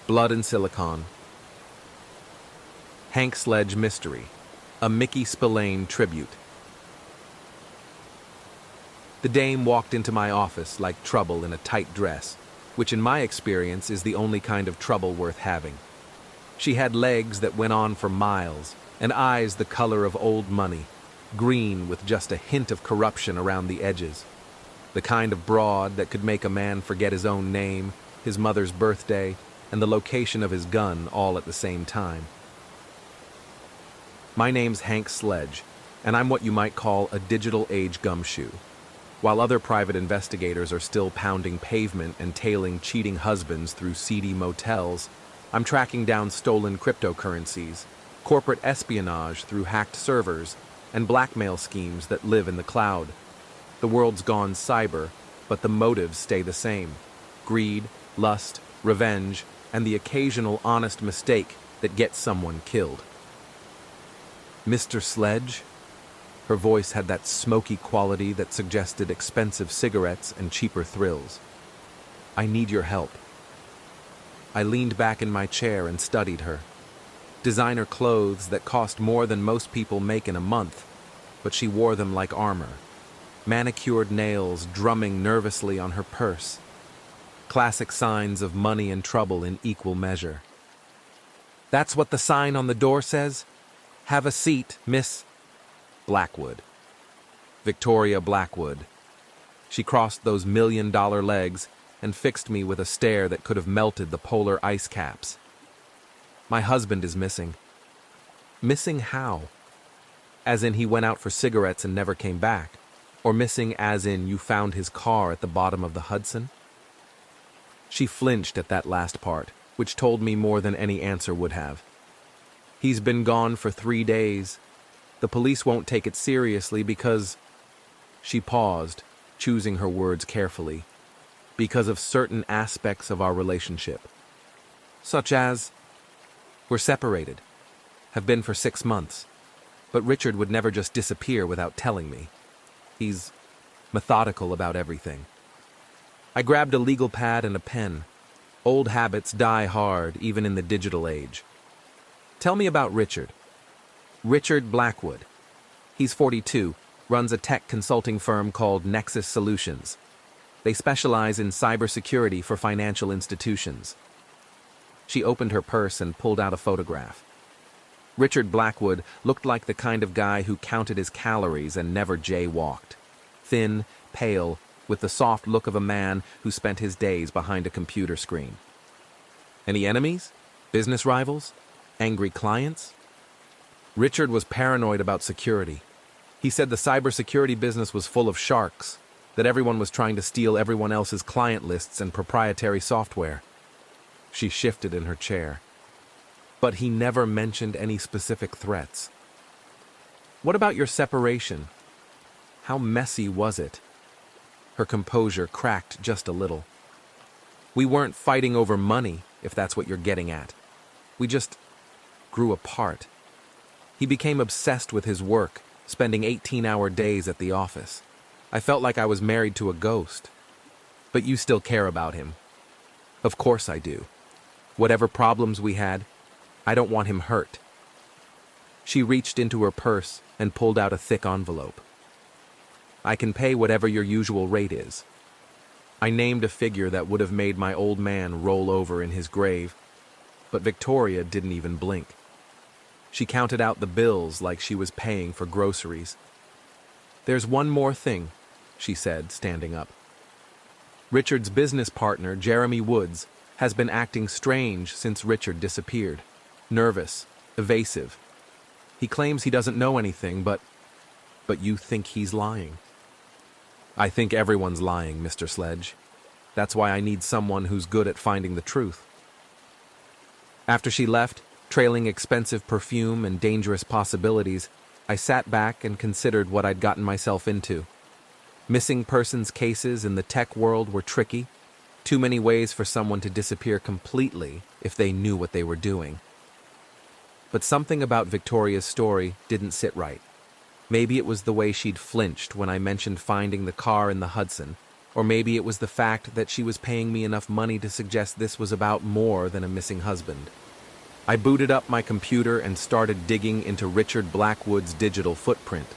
Blood and Silicon. Hank Sledge Mystery. A Mickey Spillane tribute. The dame walked into my office like trouble in a tight dress, which in my experience is the only kind of trouble worth having. She had legs that went on for miles, and eyes the color of old money, green with just a hint of corruption around the edges. The kind of broad that could make a man forget his own name, his mother's birthday, and the location of his gun all at the same time. My name's Hank Sledge, and I'm what you might call a digital age gumshoe. While other private investigators are still pounding pavement and tailing cheating husbands through seedy motels, I'm tracking down stolen cryptocurrencies, corporate espionage through hacked servers, and blackmail schemes that live in the cloud. The world's gone cyber, but the motives stay the same: greed, lust, revenge, and the occasional honest mistake that gets someone killed. Mr. Sledge? Her voice had that smoky quality that suggested expensive cigarettes and cheaper thrills. I need your help. I leaned back in my chair and studied her. Designer clothes that cost more than most people make in a month, but she wore them like armor. Manicured nails drumming nervously on her purse. Classic signs of money and trouble in equal measure. That's what the sign on the door says? Have a seat, Miss Blackwood. Victoria Blackwood. She crossed those $1,000,000 legs and fixed me with a stare that could have melted the polar ice caps. My husband is missing. Missing how? As in he went out for cigarettes and never came back? Or missing as in you found his car at the bottom of the Hudson? She flinched at that last part, which told me more than any answer would have. He's been gone for 3 days. The police won't take it seriously because... She paused, choosing her words carefully. Because of certain aspects of our relationship. Such as... We're separated. Have been for 6 months. But Richard would never just disappear without telling me. He's methodical about everything. I grabbed a legal pad and a pen. Old habits die hard, even in the digital age. Tell me about Richard. Richard Blackwood. He's 42, runs a tech consulting firm called Nexus Solutions. They specialize in cybersecurity for financial institutions. She opened her purse and pulled out a photograph. Richard Blackwood looked like the kind of guy who counted his calories and never jaywalked. Thin, pale, with the soft look of a man who spent his days behind a computer screen. Any enemies? Business rivals? Angry clients? Richard was paranoid about security. He said the cybersecurity business was full of sharks, that everyone was trying to steal everyone else's client lists and proprietary software. She shifted in her chair. But he never mentioned any specific threats. What about your separation? How messy was it? Her composure cracked just a little. We weren't fighting over money, if that's what you're getting at. We just grew apart. He became obsessed with his work, spending 18-hour days at the office. I felt like I was married to a ghost. But you still care about him. Of course I do. Whatever problems we had, I don't want him hurt. She reached into her purse and pulled out a thick envelope. I can pay whatever your usual rate is. I named a figure that would have made my old man roll over in his grave, but Victoria didn't even blink. She counted out the bills like she was paying for groceries. There's one more thing, she said, standing up. Richard's business partner, Jeremy Woods, has been acting strange since Richard disappeared. Nervous, evasive. He claims he doesn't know anything, but you think he's lying. I think everyone's lying, Mr. Sledge. That's why I need someone who's good at finding the truth. After she left, trailing expensive perfume and dangerous possibilities, I sat back and considered what I'd gotten myself into. Missing persons cases in the tech world were tricky. Too many ways for someone to disappear completely if they knew what they were doing. But something about Victoria's story didn't sit right. Maybe it was the way she'd flinched when I mentioned finding the car in the Hudson, Or maybe it was the fact that she was paying me enough money to suggest this was about more than a missing husband. I booted up my computer and started digging into Richard Blackwood's digital footprint.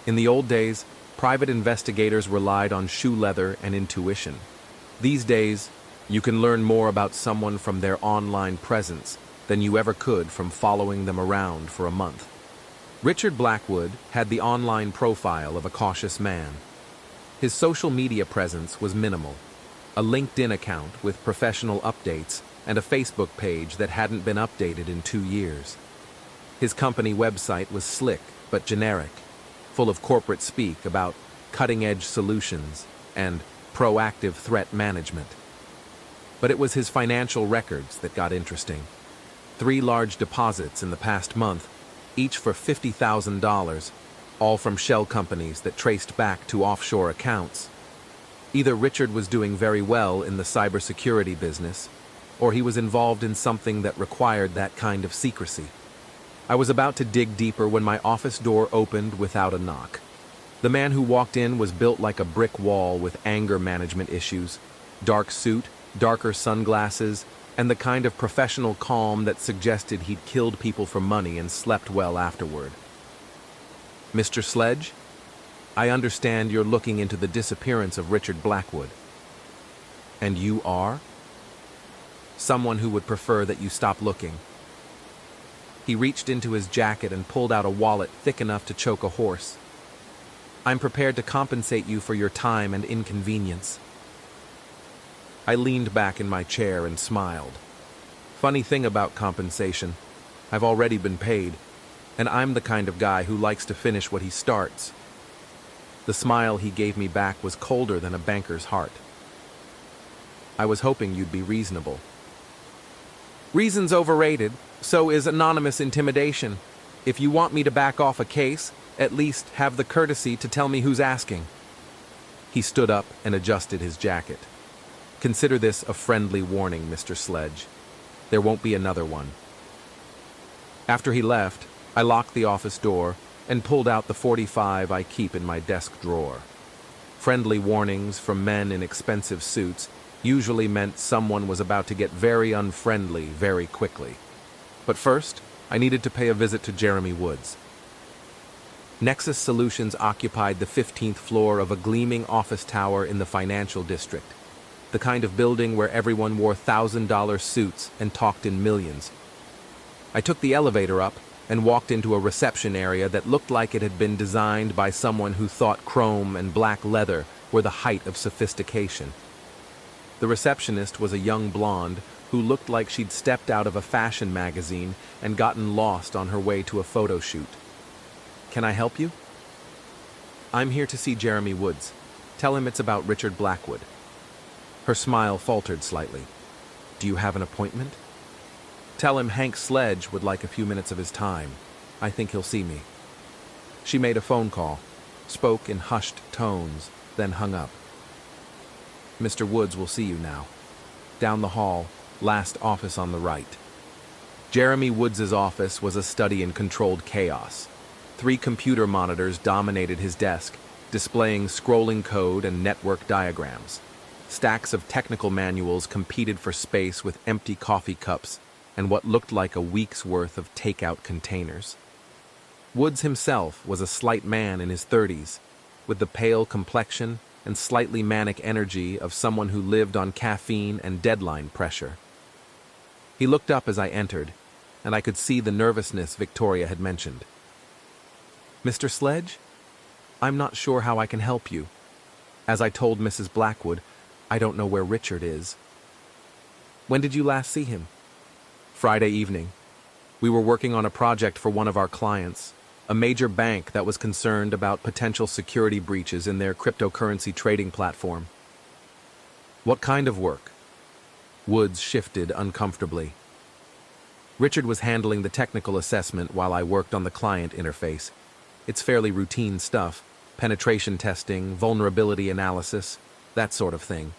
In the old days, private investigators relied on shoe leather and intuition. These days, you can learn more about someone from their online presence than you ever could from following them around for a month. Richard Blackwood had the online profile of a cautious man. His social media presence was minimal. A LinkedIn account with professional updates and a Facebook page that hadn't been updated in 2 years. His company website was slick but generic, full of corporate speak about cutting-edge solutions and proactive threat management. But it was his financial records that got interesting. 3 large deposits in the past month, each for $50,000, all from shell companies that traced back to offshore accounts. Either Richard was doing very well in the cybersecurity business, or he was involved in something that required that kind of secrecy. I was about to dig deeper when my office door opened without a knock. The man who walked in was built like a brick wall with anger management issues, dark suit, darker sunglasses, and the kind of professional calm that suggested he'd killed people for money and slept well afterward. Mr. Sledge, I understand you're looking into the disappearance of Richard Blackwood. And you are? Someone who would prefer that you stop looking. He reached into his jacket and pulled out a wallet thick enough to choke a horse. I'm prepared to compensate you for your time and inconvenience. I leaned back in my chair and smiled. Funny thing about compensation, I've already been paid, and I'm the kind of guy who likes to finish what he starts. The smile he gave me back was colder than a banker's heart. I was hoping you'd be reasonable. Reason's overrated, so is anonymous intimidation. If you want me to back off a case, at least have the courtesy to tell me who's asking. He stood up and adjusted his jacket. Consider this a friendly warning, Mr. Sledge. There won't be another one. After he left, I locked the office door and pulled out the .45 I keep in my desk drawer. Friendly warnings from men in expensive suits usually meant someone was about to get very unfriendly very quickly. But first, I needed to pay a visit to Jeremy Woods. Nexus Solutions occupied the 15th floor of a gleaming office tower in the financial district, the kind of building where everyone wore $1,000 suits and talked in millions. I took the elevator up and walked into a reception area that looked like it had been designed by someone who thought chrome and black leather were the height of sophistication. The receptionist was a young blonde who looked like she'd stepped out of a fashion magazine and gotten lost on her way to a photo shoot. Can I help you? I'm here to see Jeremy Woods. Tell him it's about Richard Blackwood. Her smile faltered slightly. Do you have an appointment? Tell him Hank Sledge would like a few minutes of his time. I think he'll see me. She made a phone call, spoke in hushed tones, then hung up. Mr. Woods will see you now. Down the hall, last office on the right. Jeremy Woods's office was a study in controlled chaos. 3 computer monitors dominated his desk, displaying scrolling code and network diagrams. Stacks of technical manuals competed for space with empty coffee cups and what looked like a week's worth of takeout containers. Woods himself was a slight man in his 30s, with the pale complexion and slightly manic energy of someone who lived on caffeine and deadline pressure. He looked up as I entered, and I could see the nervousness Victoria had mentioned. Mr. Sledge? I'm not sure how I can help you. As I told Mrs. Blackwood, I don't know where Richard is. When did you last see him? Friday evening. We were working on a project for one of our clients, a major bank that was concerned about potential security breaches in their cryptocurrency trading platform. What kind of work? Woods shifted uncomfortably. Richard was handling the technical assessment while I worked on the client interface. It's fairly routine stuff, penetration testing, vulnerability analysis, that sort of thing.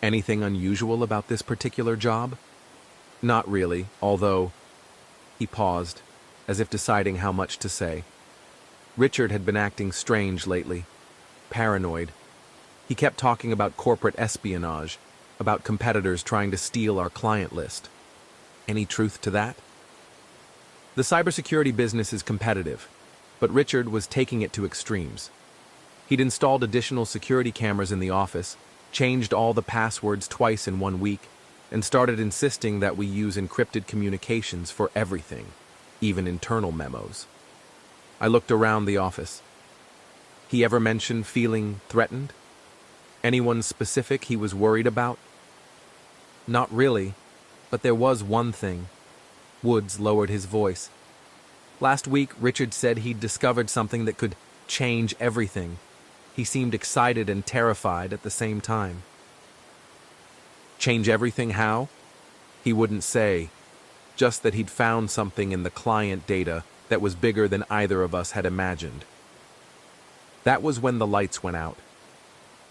Anything unusual about this particular job? Not really, although... He paused, as if deciding how much to say. Richard had been acting strange lately, paranoid. He kept talking about corporate espionage, about competitors trying to steal our client list. Any truth to that? The cybersecurity business is competitive, but Richard was taking it to extremes. He'd installed additional security cameras in the office, changed all the passwords twice in 1 week, and started insisting that we use encrypted communications for everything, even internal memos. I looked around the office. He ever mentioned feeling threatened? Anyone specific he was worried about? Not really, but there was one thing. Woods lowered his voice. Last week, Richard said he'd discovered something that could change everything. He seemed excited and terrified at the same time. Change everything how? He wouldn't say, just that he'd found something in the client data that was bigger than either of us had imagined. That was when the lights went out.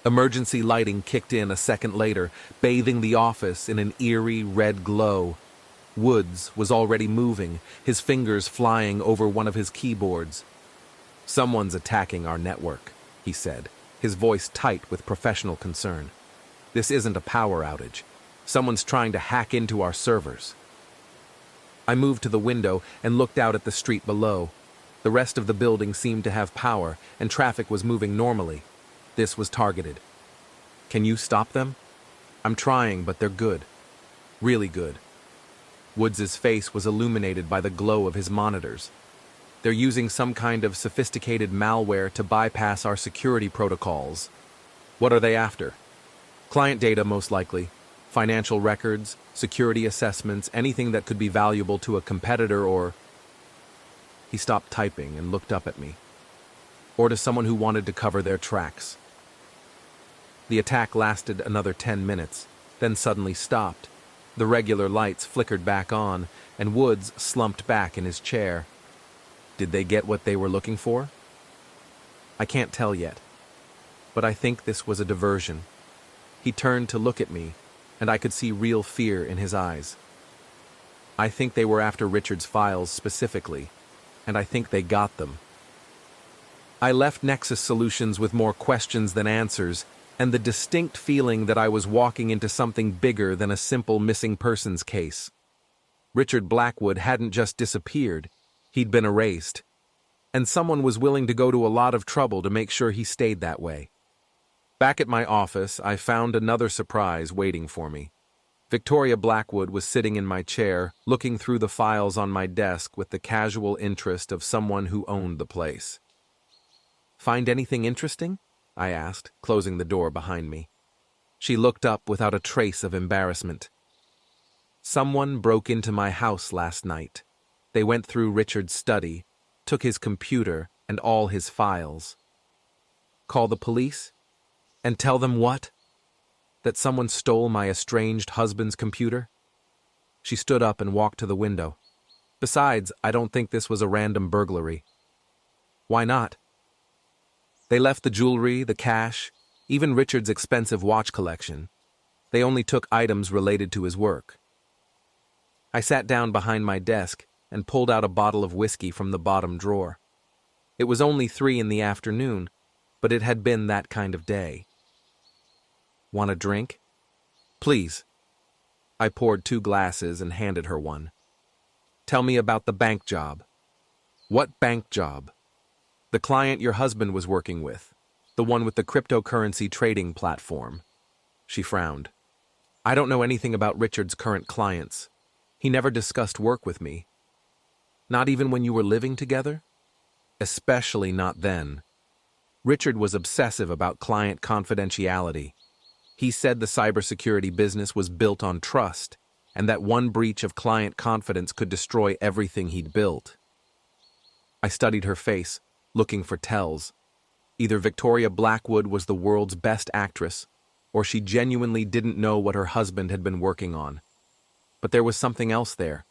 Emergency lighting kicked in a second later, bathing the office in an eerie red glow. Woods was already moving, his fingers flying over one of his keyboards. "Someone's attacking our network," he said, his voice tight with professional concern. "This isn't a power outage. Someone's trying to hack into our servers." I moved to the window and looked out at the street below. The rest of the building seemed to have power, and traffic was moving normally. This was targeted. "Can you stop them?" "I'm trying, but they're good. Really good." Woods's face was illuminated by the glow of his monitors. "They're using some kind of sophisticated malware to bypass our security protocols." "What are they after?" "Client data, most likely. Financial records, security assessments, anything that could be valuable to a competitor or..." He stopped typing and looked up at me. "Or to someone who wanted to cover their tracks." The attack lasted another 10 minutes, then suddenly stopped. The regular lights flickered back on, and Woods slumped back in his chair. Did they get what they were looking for? I can't tell yet, but I think this was a diversion. He turned to look at me, and I could see real fear in his eyes. I think they were after Richard's files specifically, and I think they got them. I left Nexus Solutions with more questions than answers, and the distinct feeling that I was walking into something bigger than a simple missing persons case. Richard Blackwood hadn't just disappeared, he'd been erased, and someone was willing to go to a lot of trouble to make sure he stayed that way. Back at my office, I found another surprise waiting for me. Victoria Blackwood was sitting in my chair, looking through the files on my desk with the casual interest of someone who owned the place. "Find anything interesting?" I asked, closing the door behind me. She looked up without a trace of embarrassment. "Someone broke into my house last night. They went through Richard's study, took his computer and all his files." "Call the police? And tell them what? That someone stole my estranged husband's computer?" She stood up and walked to the window. "Besides, I don't think this was a random burglary." "Why not?" "They left the jewelry, the cash, even Richard's expensive watch collection. They only took items related to his work." I sat down behind my desk and pulled out a bottle of whiskey from the bottom drawer. It was only 3 in the afternoon, but it had been that kind of day. "Want a drink?" "Please." I poured 2 glasses and handed her one. "Tell me about the bank job." "What bank job?" "The client your husband was working with, the one with the cryptocurrency trading platform." She frowned. "I don't know anything about Richard's current clients. He never discussed work with me." "Not even when you were living together?" "Especially not then. Richard was obsessive about client confidentiality. He said the cybersecurity business was built on trust, and that one breach of client confidence could destroy everything he'd built." I studied her face, looking for tells. Either Victoria Blackwood was the world's best actress, or she genuinely didn't know what her husband had been working on. But there was something else there,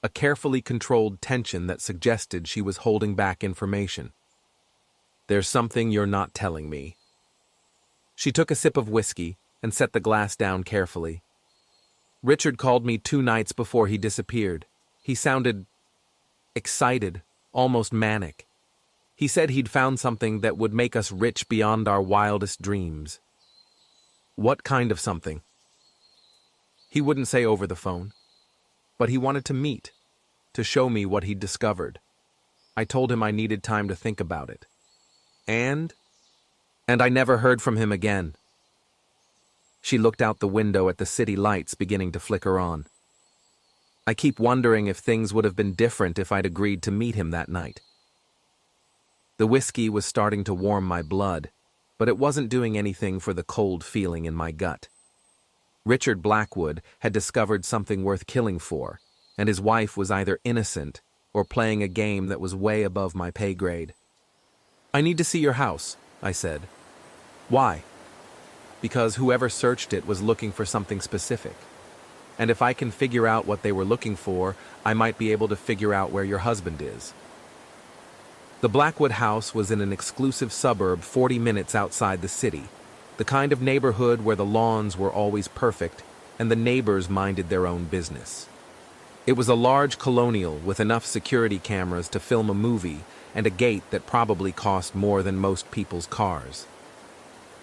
a carefully controlled tension that suggested she was holding back information. "There's something you're not telling me." She took a sip of whiskey and set the glass down carefully. "Richard called me 2 nights before he disappeared. He sounded excited, almost manic. He said he'd found something that would make us rich beyond our wildest dreams." What kind of something? He wouldn't say over the phone, but he wanted to meet, to show me what he'd discovered. I told him I needed time to think about it. And I never heard from him again. She looked out the window at the city lights beginning to flicker on. I keep wondering if things would have been different if I'd agreed to meet him that night. The whiskey was starting to warm my blood, but it wasn't doing anything for the cold feeling in my gut. Richard Blackwood had discovered something worth killing for, and his wife was either innocent or playing a game that was way above my pay grade. "I need to see your house," I said. "Why?" "Because whoever searched it was looking for something specific. And if I can figure out what they were looking for, I might be able to figure out where your husband is." The Blackwood house was in an exclusive suburb 40 minutes outside the city, the kind of neighborhood where the lawns were always perfect and the neighbors minded their own business. It was a large colonial with enough security cameras to film a movie and a gate that probably cost more than most people's cars.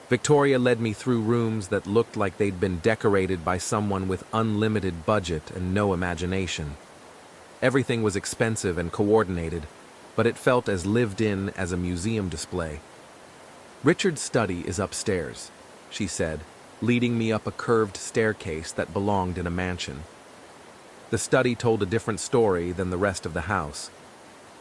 Victoria led me through rooms that looked like they'd been decorated by someone with unlimited budget and no imagination. Everything was expensive and coordinated, but it felt as lived-in as a museum display. "Richard's study is upstairs," she said, leading me up a curved staircase that belonged in a mansion. The study told a different story than the rest of the house.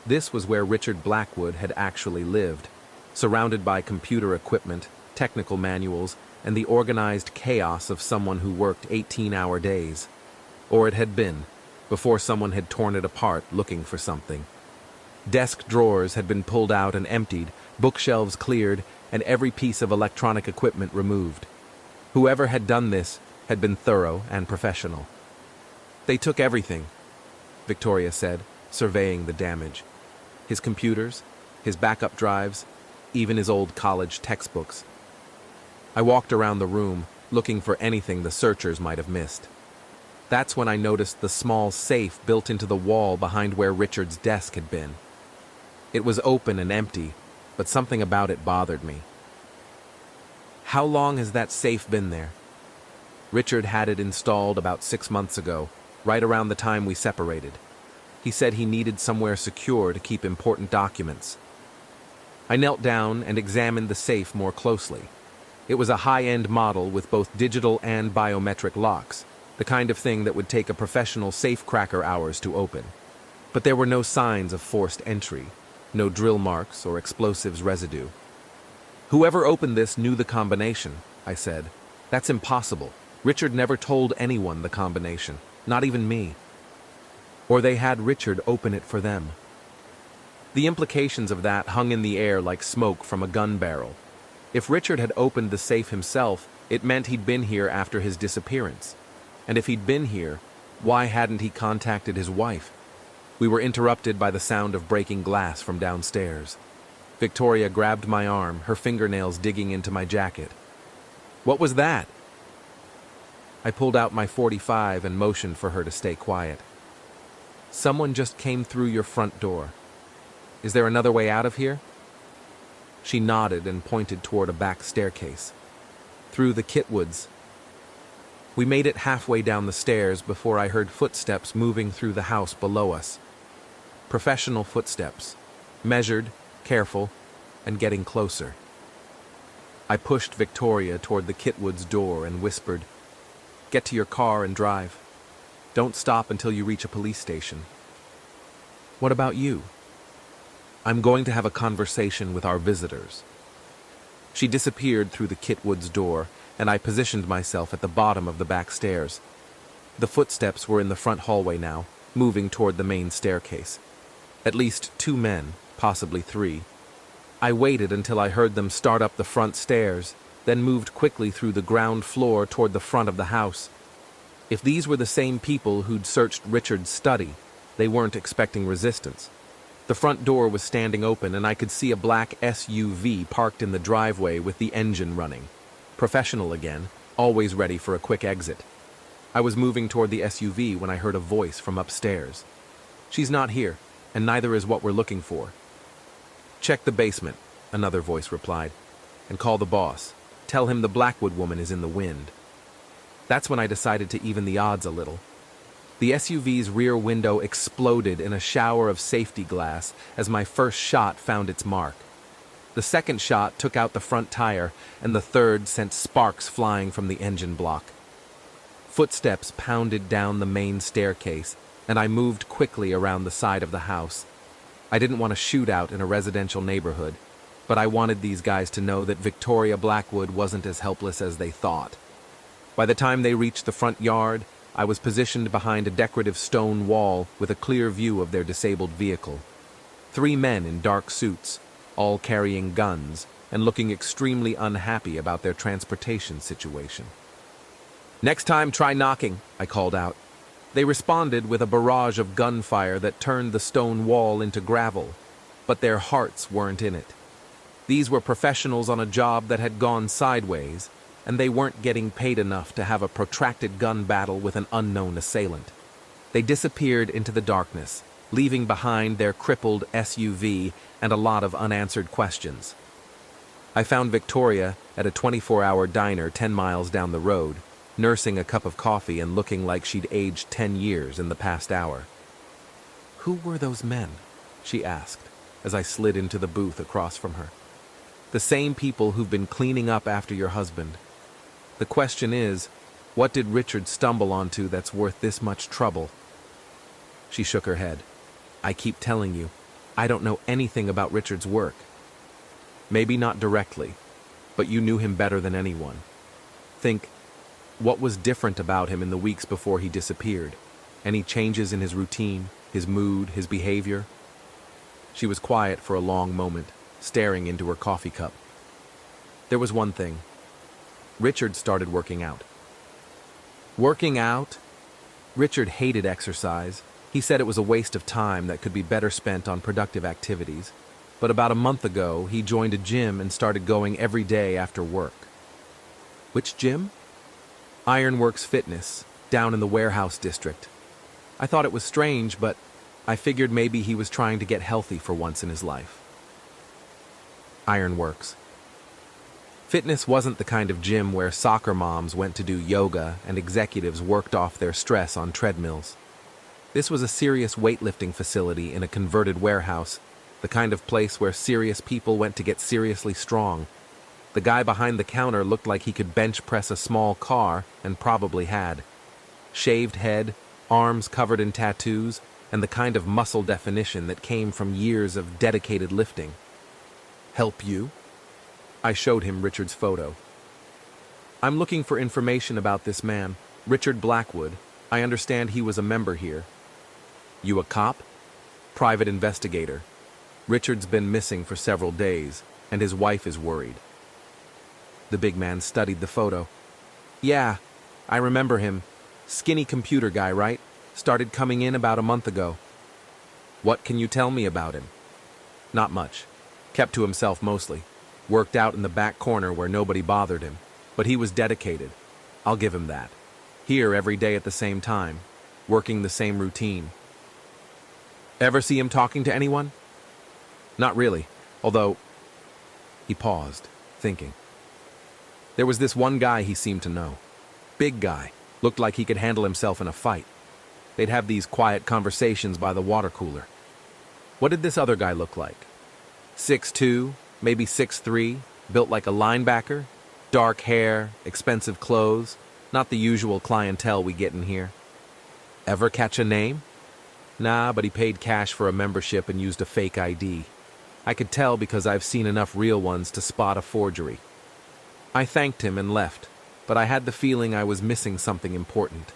This was where Richard Blackwood had actually lived, surrounded by computer equipment, technical manuals, and the organized chaos of someone who worked 18-hour days. Or it had been, before someone had torn it apart looking for something. Desk drawers had been pulled out and emptied, bookshelves cleared, and every piece of electronic equipment removed. Whoever had done this had been thorough and professional. "They took everything," Victoria said, surveying the damage. His computers, his backup drives, even his old college textbooks. I walked around the room, looking for anything the searchers might have missed. That's when I noticed the small safe built into the wall behind where Richard's desk had been. It was open and empty, but something about it bothered me. "How long has that safe been there?" "Richard had it installed about 6 months ago, right around the time we separated. He said he needed somewhere secure to keep important documents." I knelt down and examined the safe more closely. It was a high-end model with both digital and biometric locks, the kind of thing that would take a professional safecracker hours to open. But there were no signs of forced entry, no drill marks or explosives residue. "Whoever opened this knew the combination," I said. "That's impossible. Richard never told anyone the combination, not even me." "Or they had Richard open it for them." The implications of that hung in the air like smoke from a gun barrel. If Richard had opened the safe himself, it meant he'd been here after his disappearance. And if he'd been here, why hadn't he contacted his wife? We were interrupted by the sound of breaking glass from downstairs. Victoria grabbed my arm, her fingernails digging into my jacket. "What was that?" I pulled out my .45 and motioned for her to stay quiet. "Someone just came through your front door. Is there another way out of here?" She nodded and pointed toward a back staircase. "Through the Kitwoods." We made it halfway down the stairs before I heard footsteps moving through the house below us. Professional footsteps, measured, careful, and getting closer. I pushed Victoria toward the Kitwoods' door and whispered, "Get to your car and drive. Don't stop until you reach a police station." "What about you?" "I'm going to have a conversation with our visitors." She disappeared through the Kitwoods' door, and I positioned myself at the bottom of the back stairs. The footsteps were in the front hallway now, moving toward the main staircase. At least 2 men, possibly 3. I waited until I heard them start up the front stairs, then moved quickly through the ground floor toward the front of the house. If these were the same people who'd searched Richard's study, they weren't expecting resistance. The front door was standing open, and I could see a black SUV parked in the driveway with the engine running. Professional again, always ready for a quick exit. I was moving toward the SUV when I heard a voice from upstairs. "She's not here, and neither is what we're looking for." "Check the basement," another voice replied, "and call the boss. Tell him the Blackwood woman is in the wind. That's when I decided to even the odds a little. The SUV's rear window exploded in a shower of safety glass as my first shot found its mark. The second shot took out the front tire, and the third sent sparks flying from the engine block. Footsteps pounded down the main staircase, and I moved quickly around the side of the house. I didn't want a shootout in a residential neighborhood, but I wanted these guys to know that Victoria Blackwood wasn't as helpless as they thought. By the time they reached the front yard, I was positioned behind a decorative stone wall with a clear view of their disabled vehicle. 3 men in dark suits, all carrying guns and looking extremely unhappy about their transportation situation. "Next time, try knocking," I called out. They responded with a barrage of gunfire that turned the stone wall into gravel, but their hearts weren't in it. These were professionals on a job that had gone sideways, and they weren't getting paid enough to have a protracted gun battle with an unknown assailant. They disappeared into the darkness, leaving behind their crippled SUV and a lot of unanswered questions. I found Victoria at a 24-hour diner 10 miles down the road, nursing a cup of coffee and looking like she'd aged 10 years in the past hour. "Who were those men?" she asked, as I slid into the booth across from her. "The same people who've been cleaning up after your husband. The question is, what did Richard stumble onto that's worth this much trouble?" She shook her head. "I keep telling you, I don't know anything about Richard's work." "Maybe not directly, but you knew him better than anyone. Think, what was different about him in the weeks before he disappeared? Any changes in his routine, his mood, his behavior?" She was quiet for a long moment, staring into her coffee cup. "There was one thing. Richard started working out." "Working out?" Richard hated exercise. He said it was a waste of time that could be better spent on productive activities. But about a month ago, he joined a gym and started going every day after work. "Which gym?" "Ironworks Fitness, down in the warehouse district. I thought it was strange, but I figured maybe he was trying to get healthy for once in his life." Ironworks. Fitness wasn't the kind of gym where soccer moms went to do yoga and executives worked off their stress on treadmills. This was a serious weightlifting facility in a converted warehouse, the kind of place where serious people went to get seriously strong. The guy behind the counter looked like he could bench press a small car, and probably had. Shaved head, arms covered in tattoos, and the kind of muscle definition that came from years of dedicated lifting. "Help you?" I showed him Richard's photo. "I'm looking for information about this man, Richard Blackwood. I understand he was a member here." "You a cop?" "Private investigator. Richard's been missing for several days, and his wife is worried." The big man studied the photo. "Yeah, I remember him. Skinny computer guy, right? Started coming in about a month ago." "What can you tell me about him?" "Not much. Kept to himself mostly. Worked out in the back corner where nobody bothered him. But he was dedicated. I'll give him that. Here every day at the same time. Working the same routine." "Ever see him talking to anyone?" "Not really, although—" He paused, thinking. "There was this one guy he seemed to know. Big guy. Looked like he could handle himself in a fight. They'd have these quiet conversations by the water cooler." "What did this other guy look like?" 6'2", maybe 6'3", built like a linebacker, dark hair, expensive clothes, not the usual clientele we get in here." "Ever catch a name?" "Nah, but he paid cash for a membership and used a fake ID. I could tell because I've seen enough real ones to spot a forgery." I thanked him and left, but I had the feeling I was missing something important.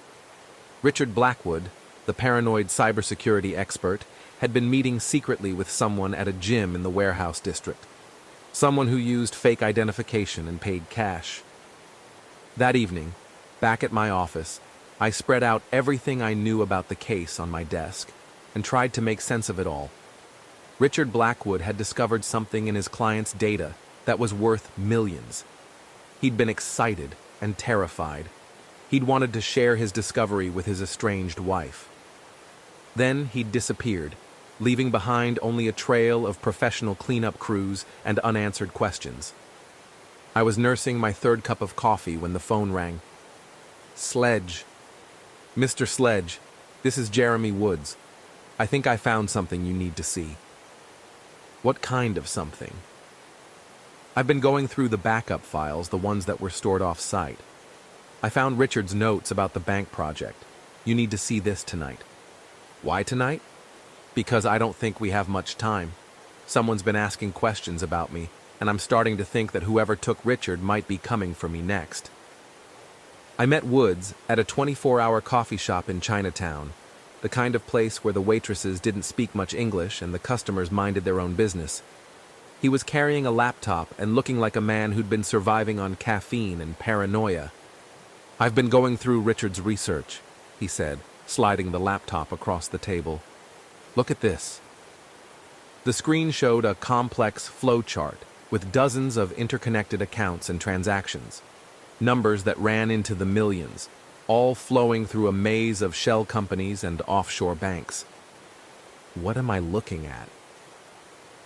Richard Blackwood, the paranoid cybersecurity expert, had been meeting secretly with someone at a gym in the warehouse district. Someone who used fake identification and paid cash. That evening, back at my office, I spread out everything I knew about the case on my desk and tried to make sense of it all. Richard Blackwood had discovered something in his client's data that was worth millions. He'd been excited and terrified. He'd wanted to share his discovery with his estranged wife. Then he'd disappeared, leaving behind only a trail of professional cleanup crews and unanswered questions. I was nursing my third cup of coffee when the phone rang. Sledge. Mr. Sledge, this is Jeremy Woods. I think I found something you need to see. What kind of something? I've been going through the backup files, the ones that were stored off-site. I found Richard's notes about the bank project. You need to see this tonight. Why tonight? Because I don't think we have much time. Someone's been asking questions about me, and I'm starting to think that whoever took Richard might be coming for me next. I met Woods at a 24-hour coffee shop in Chinatown, the kind of place where the waitresses didn't speak much English and the customers minded their own business. He was carrying a laptop and looking like a man who'd been surviving on caffeine and paranoia. I've been going through Richard's research, he said, sliding the laptop across the table. Look at this. The screen showed a complex flowchart with dozens of interconnected accounts and transactions, numbers that ran into the millions, all flowing through a maze of shell companies and offshore banks. What am I looking at?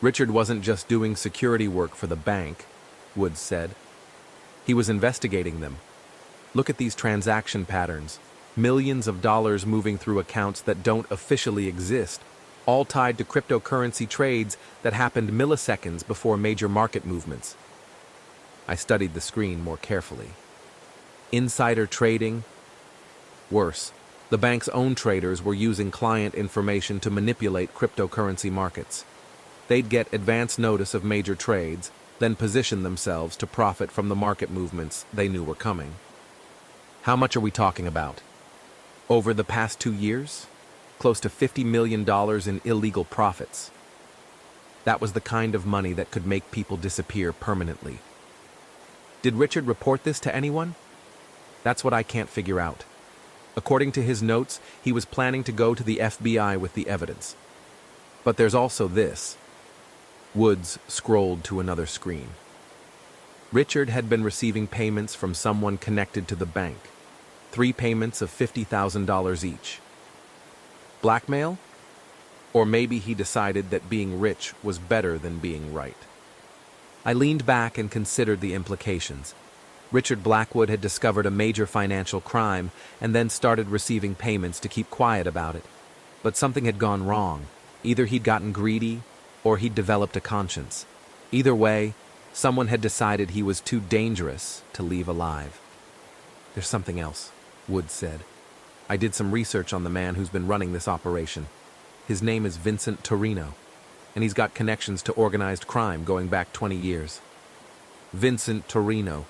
Richard wasn't just doing security work for the bank, Woods said. He was investigating them. Look at these transaction patterns, millions of dollars moving through accounts that don't officially exist, all tied to cryptocurrency trades that happened milliseconds before major market movements. I studied the screen more carefully. Insider trading? Worse, the bank's own traders were using client information to manipulate cryptocurrency markets. They'd get advance notice of major trades, then position themselves to profit from the market movements they knew were coming. How much are we talking about? Over the past 2 years? Close to $50 million in illegal profits. That was the kind of money that could make people disappear permanently. Did Richard report this to anyone? That's what I can't figure out. According to his notes, he was planning to go to the FBI with the evidence. But there's also this. Woods scrolled to another screen. Richard had been receiving payments from someone connected to the bank. 3 payments of $50,000 each. Blackmail? Or maybe he decided that being rich was better than being right. I leaned back and considered the implications. Richard Blackwood had discovered a major financial crime and then started receiving payments to keep quiet about it. But something had gone wrong. Either he'd gotten greedy, or he'd developed a conscience. Either way, someone had decided he was too dangerous to leave alive. There's something else, Woods said. I did some research on the man who's been running this operation. His name is Vincent Torino, and he's got connections to organized crime going back 20 years. Vincent Torino.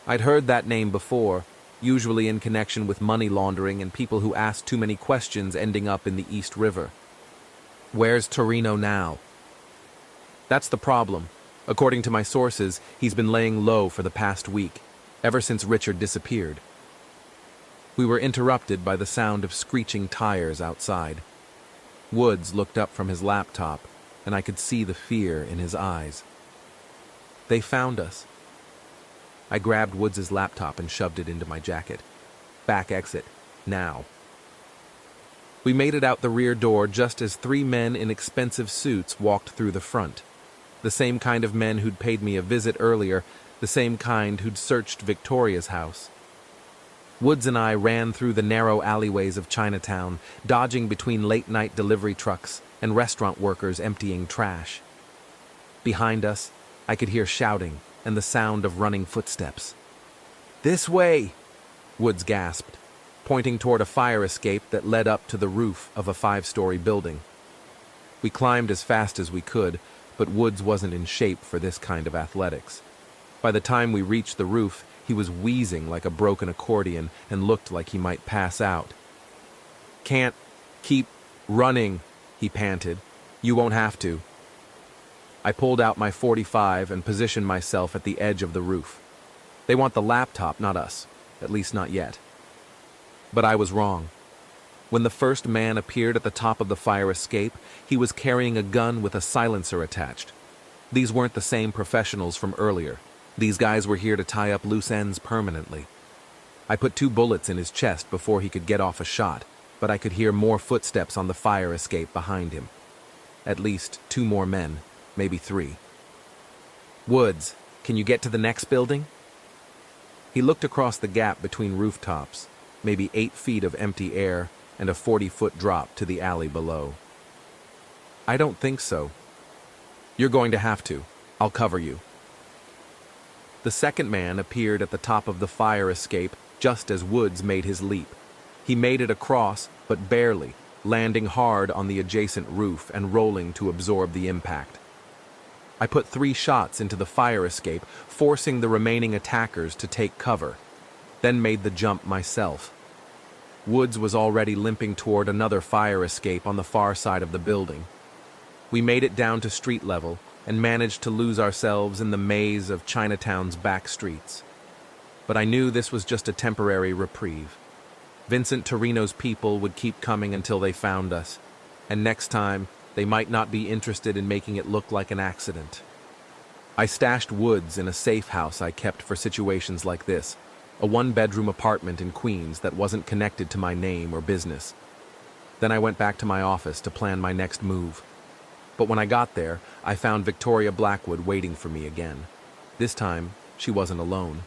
I'd heard that name before, usually in connection with money laundering and people who asked too many questions ending up in the East River. Where's Torino now? That's the problem. According to my sources, he's been laying low for the past week, ever since Richard disappeared. We were interrupted by the sound of screeching tires outside. Woods looked up from his laptop, and I could see the fear in his eyes. They found us. I grabbed Woods's laptop and shoved it into my jacket. Back exit, now. We made it out the rear door just as 3 men in expensive suits walked through the front. The same kind of men who'd paid me a visit earlier, the same kind who'd searched Victoria's house. Woods and I ran through the narrow alleyways of Chinatown, dodging between late-night delivery trucks and restaurant workers emptying trash. Behind us, I could hear shouting and the sound of running footsteps. "This way!" Woods gasped, pointing toward a fire escape that led up to the roof of a 5-story building. We climbed as fast as we could, but Woods wasn't in shape for this kind of athletics. By the time we reached the roof, he was wheezing like a broken accordion and looked like he might pass out. "Can't keep running," he panted. "You won't have to." I pulled out my .45 and positioned myself at the edge of the roof. They want the laptop, not us. At least not yet. But I was wrong. When the first man appeared at the top of the fire escape, he was carrying a gun with a silencer attached. These weren't the same professionals from earlier. These guys were here to tie up loose ends permanently. I put 2 bullets in his chest before he could get off a shot, but I could hear more footsteps on the fire escape behind him. At least 2 more men, maybe 3. "Woods, Can you get to the next building? He looked across the gap between rooftops, maybe 8 feet of empty air and a 40-foot drop to the alley below. I don't think so. You're going to have to. I'll cover you. The second man appeared at the top of the fire escape just as Woods made his leap. He made it across, but barely, landing hard on the adjacent roof and rolling to absorb the impact. I put 3 shots into the fire escape, forcing the remaining attackers to take cover, then made the jump myself. Woods was already limping toward another fire escape on the far side of the building. We made it down to street level and managed to lose ourselves in the maze of Chinatown's back streets. But I knew this was just a temporary reprieve. Vincent Torino's people would keep coming until they found us, and next time, they might not be interested in making it look like an accident. I stashed Woods in a safe house I kept for situations like this, a 1-bedroom apartment in Queens that wasn't connected to my name or business. Then I went back to my office to plan my next move. But when I got there, I found Victoria Blackwood waiting for me again. This time, she wasn't alone.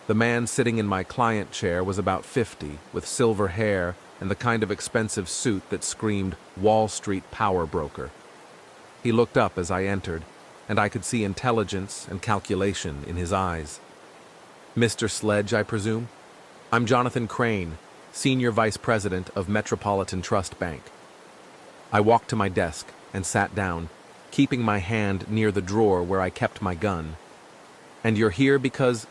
The man sitting in my client chair was about 50, with silver hair and the kind of expensive suit that screamed Wall Street power broker. He looked up as I entered, and I could see intelligence and calculation in his eyes. Mr. Sledge, I presume? I'm Jonathan Crane, Senior Vice President of Metropolitan Trust Bank. I walked to my desk and sat down, keeping my hand near the drawer where I kept my gun. And you're here because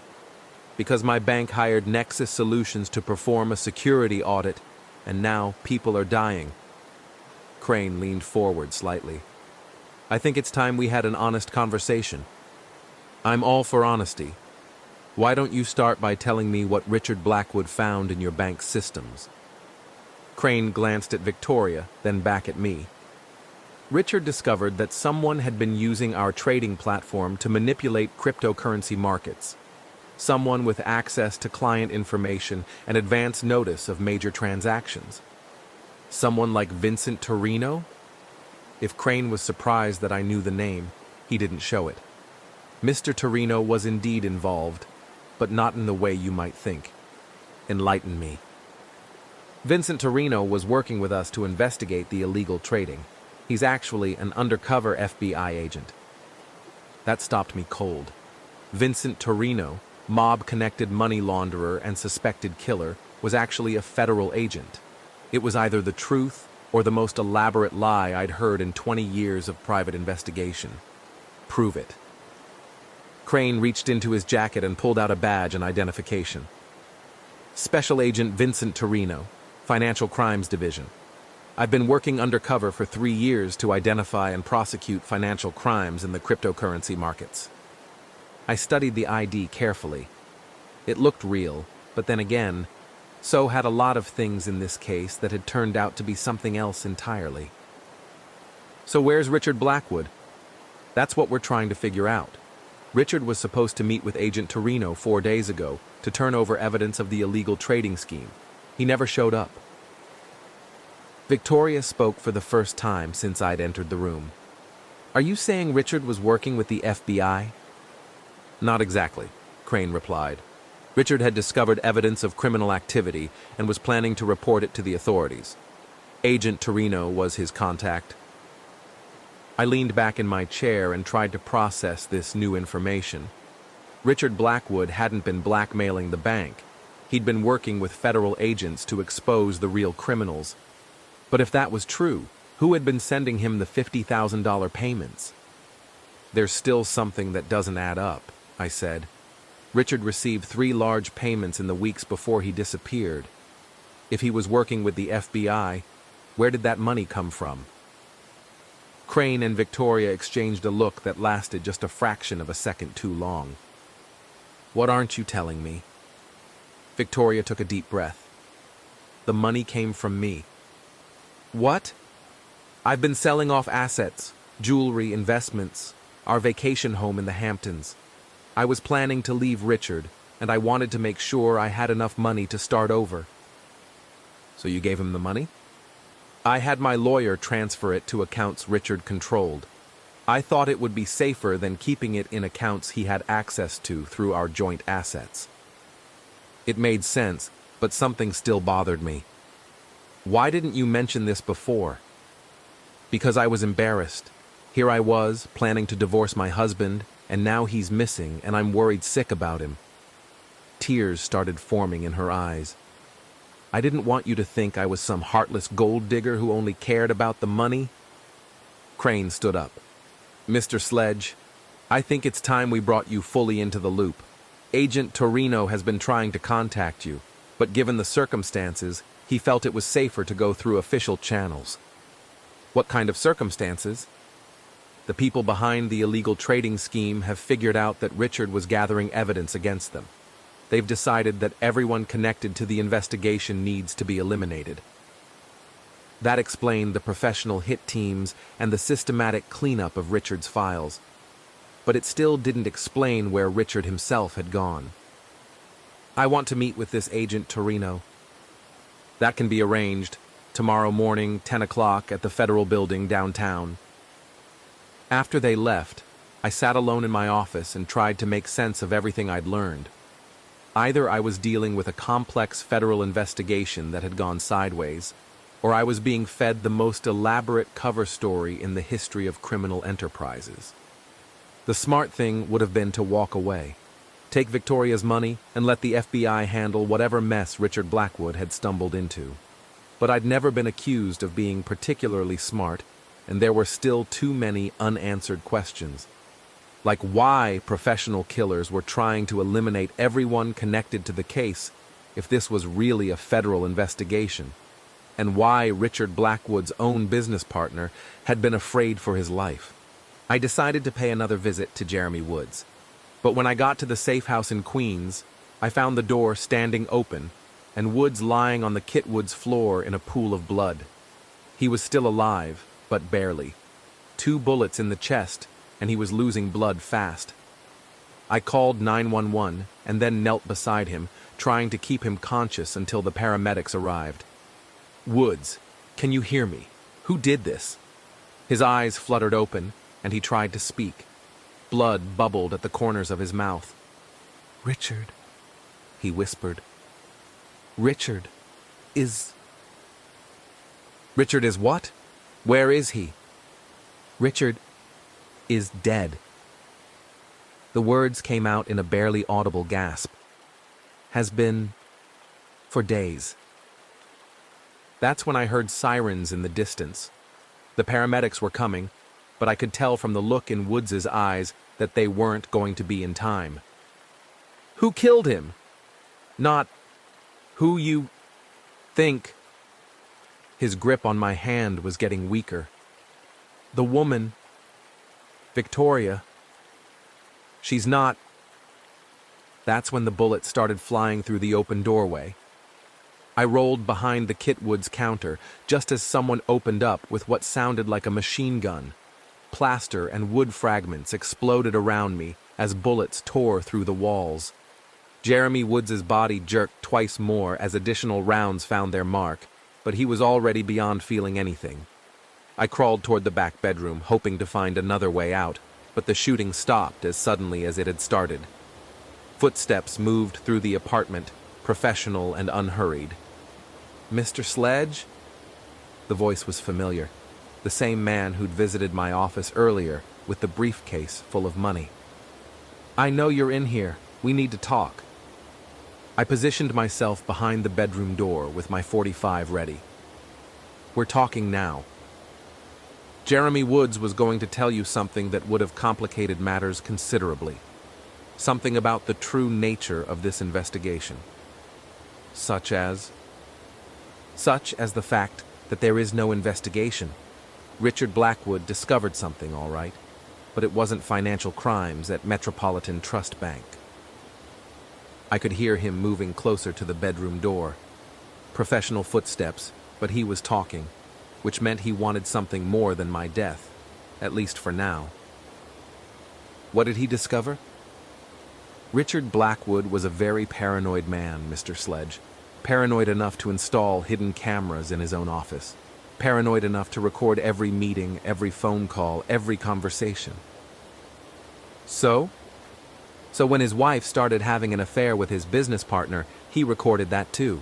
my bank hired Nexus Solutions to perform a security audit, and now people are dying. Crane leaned forward slightly. I think it's time we had an honest conversation. I'm all for honesty. Why don't you start by telling me what Richard Blackwood found in your bank's systems? Crane glanced at Victoria, then back at me. Richard discovered that someone had been using our trading platform to manipulate cryptocurrency markets. Someone with access to client information and advance notice of major transactions. Someone like Vincent Torino? If Crane was surprised that I knew the name, he didn't show it. Mr. Torino was indeed involved, but not in the way you might think. Enlighten me. Vincent Torino was working with us to investigate the illegal trading. He's actually an undercover FBI agent. That stopped me cold. Vincent Torino, mob-connected money launderer and suspected killer, was actually a federal agent. It was either the truth or the most elaborate lie I'd heard in 20 years of private investigation. Prove it. Crane reached into his jacket and pulled out a badge and identification. Special Agent Vincent Torino, Financial Crimes Division. I've been working undercover for 3 years to identify and prosecute financial crimes in the cryptocurrency markets. I studied the ID carefully. It looked real, but then again, so had a lot of things in this case that had turned out to be something else entirely. So where's Richard Blackwood? That's what we're trying to figure out. Richard was supposed to meet with Agent Torino 4 days ago to turn over evidence of the illegal trading scheme. He never showed up. Victoria spoke for the first time since I'd entered the room. Are you saying Richard was working with the FBI? Not exactly, Crane replied. Richard had discovered evidence of criminal activity and was planning to report it to the authorities. Agent Torino was his contact. I leaned back in my chair and tried to process this new information. Richard Blackwood hadn't been blackmailing the bank. He'd been working with federal agents to expose the real criminals. But if that was true, who had been sending him the $50,000 payments? There's still something that doesn't add up, I said. Richard received 3 large payments in the weeks before he disappeared. If he was working with the FBI, where did that money come from? Crane and Victoria exchanged a look that lasted just a fraction of a second too long. What aren't you telling me? Victoria took a deep breath. The money came from me. What? I've been selling off assets, jewelry, investments, our vacation home in the Hamptons. I was planning to leave Richard, and I wanted to make sure I had enough money to start over. So you gave him the money? I had my lawyer transfer it to accounts Richard controlled. I thought it would be safer than keeping it in accounts he had access to through our joint assets. It made sense, but something still bothered me. Why didn't you mention this before? Because I was embarrassed. Here I was, planning to divorce my husband, and now he's missing, and I'm worried sick about him. Tears started forming in her eyes. I didn't want you to think I was some heartless gold digger who only cared about the money. Crane stood up. Mr. Sledge, I think it's time we brought you fully into the loop. Agent Torino has been trying to contact you, but given the circumstances, he felt it was safer to go through official channels. What kind of circumstances? The people behind the illegal trading scheme have figured out that Richard was gathering evidence against them. They've decided that everyone connected to the investigation needs to be eliminated. That explained the professional hit teams and the systematic cleanup of Richard's files. But it still didn't explain where Richard himself had gone. I want to meet with this Agent Torino. That can be arranged. Tomorrow morning, 10 o'clock at the Federal Building downtown. After they left, I sat alone in my office and tried to make sense of everything I'd learned. Either I was dealing with a complex federal investigation that had gone sideways, or I was being fed the most elaborate cover story in the history of criminal enterprises. The smart thing would have been to walk away, take Victoria's money, and let the FBI handle whatever mess Richard Blackwood had stumbled into. But I'd never been accused of being particularly smart, and there were still too many unanswered questions. Like why professional killers were trying to eliminate everyone connected to the case if this was really a federal investigation, and why Richard Blackwood's own business partner had been afraid for his life. I decided to pay another visit to Jeremy Woods, but when I got to the safe house in Queens, I found the door standing open and Woods lying on the Kitwoods floor in a pool of blood. He was still alive, but barely. 2 bullets in the chest, and he was losing blood fast. I called 911 and then knelt beside him, trying to keep him conscious until the paramedics arrived. Woods, can you hear me? Who did this? His eyes fluttered open, and he tried to speak. Blood bubbled at the corners of his mouth. Richard, he whispered. Richard is what? Where is he? Richard is dead. The words came out in a barely audible gasp. Has been for days. That's when I heard sirens in the distance. The paramedics were coming, but I could tell from the look in Woods's eyes that they weren't going to be in time. Who killed him? Not who you think. His grip on my hand was getting weaker. The woman, Victoria, she's not. That's when the bullets started flying through the open doorway. I rolled behind the Kitwoods counter just as someone opened up with what sounded like a machine gun. Plaster and wood fragments exploded around me as bullets tore through the walls. Jeremy Woods's body jerked twice more as additional rounds found their mark, but he was already beyond feeling anything. I crawled toward the back bedroom, hoping to find another way out, but the shooting stopped as suddenly as it had started. Footsteps moved through the apartment, professional and unhurried. Mr. Sledge? The voice was familiar, the same man who'd visited my office earlier with the briefcase full of money. I know you're in here. We need to talk. I positioned myself behind the bedroom door with my .45 ready. We're talking now. Jeremy Woods was going to tell you something that would have complicated matters considerably. Something about the true nature of this investigation. Such as the fact that there is no investigation. Richard Blackwood discovered something, all right, but it wasn't financial crimes at Metropolitan Trust Bank. I could hear him moving closer to the bedroom door. Professional footsteps, but he was talking, which meant he wanted something more than my death, at least for now. What did he discover? Richard Blackwood was a very paranoid man, Mr. Sledge. Paranoid enough to install hidden cameras in his own office. paranoid enough to record every meeting, every phone call, every conversation. So when his wife started having an affair with his business partner, he recorded that too.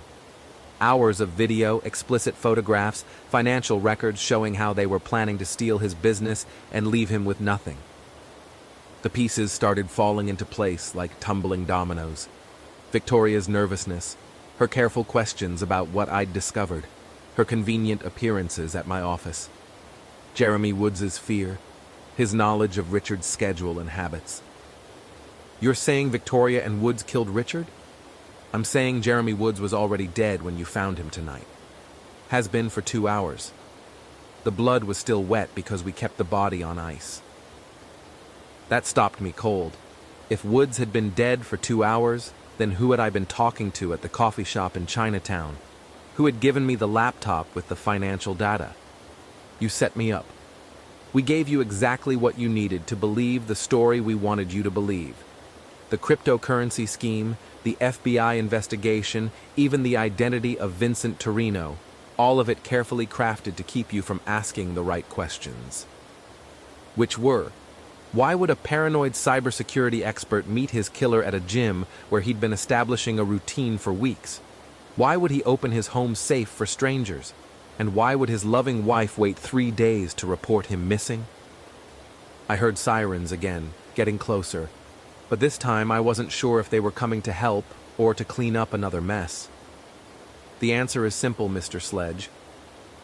Hours of video, explicit photographs, financial records showing how they were planning to steal his business and leave him with nothing. The pieces started falling into place like tumbling dominoes. Victoria's nervousness, her careful questions about what I'd discovered, her convenient appearances at my office, Jeremy Woods' fear, his knowledge of Richard's schedule and habits. You're saying Victoria and Woods killed Richard? I'm saying Jeremy Woods was already dead when you found him tonight. Has been for 2 hours. The blood was still wet because we kept the body on ice. That stopped me cold. If Woods had been dead for 2 hours, then who had I been talking to at the coffee shop in Chinatown? Who had given me the laptop with the financial data? You set me up. We gave you exactly what you needed to believe the story we wanted you to believe. The cryptocurrency scheme, the FBI investigation, even the identity of Vincent Torino, all of it carefully crafted to keep you from asking the right questions. Which were, why would a paranoid cybersecurity expert meet his killer at a gym where he'd been establishing a routine for weeks? Why would he open his home safe for strangers? And why would his loving wife wait 3 days to report him missing? I heard sirens again, getting closer. But this time I wasn't sure if they were coming to help or to clean up another mess. The answer is simple, Mr. Sledge.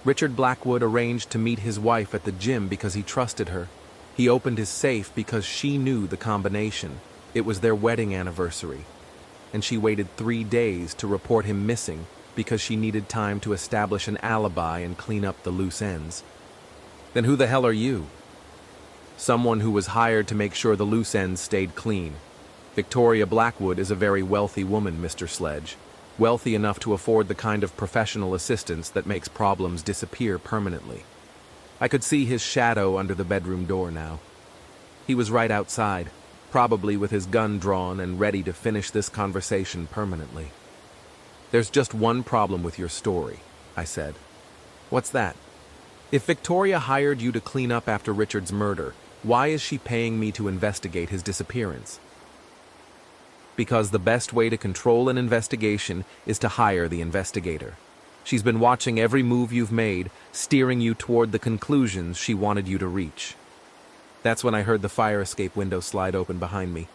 Richard Blackwood arranged to meet his wife at the gym because he trusted her. He opened his safe because she knew the combination. It was their wedding anniversary. And she waited 3 days to report him missing because she needed time to establish an alibi and clean up the loose ends. Then who the hell are you? Someone who was hired to make sure the loose ends stayed clean. Victoria Blackwood is a very wealthy woman, Mr. Sledge. Wealthy enough to afford the kind of professional assistance that makes problems disappear permanently. I could see his shadow under the bedroom door now. He was right outside, probably with his gun drawn and ready to finish this conversation permanently. There's just one problem with your story, I said. What's that? If Victoria hired you to clean up after Richard's murder, why is she paying me to investigate his disappearance? Because the best way to control an investigation is to hire the investigator. She's been watching every move you've made, steering you toward the conclusions she wanted you to reach. That's when I heard the fire escape window slide open behind me.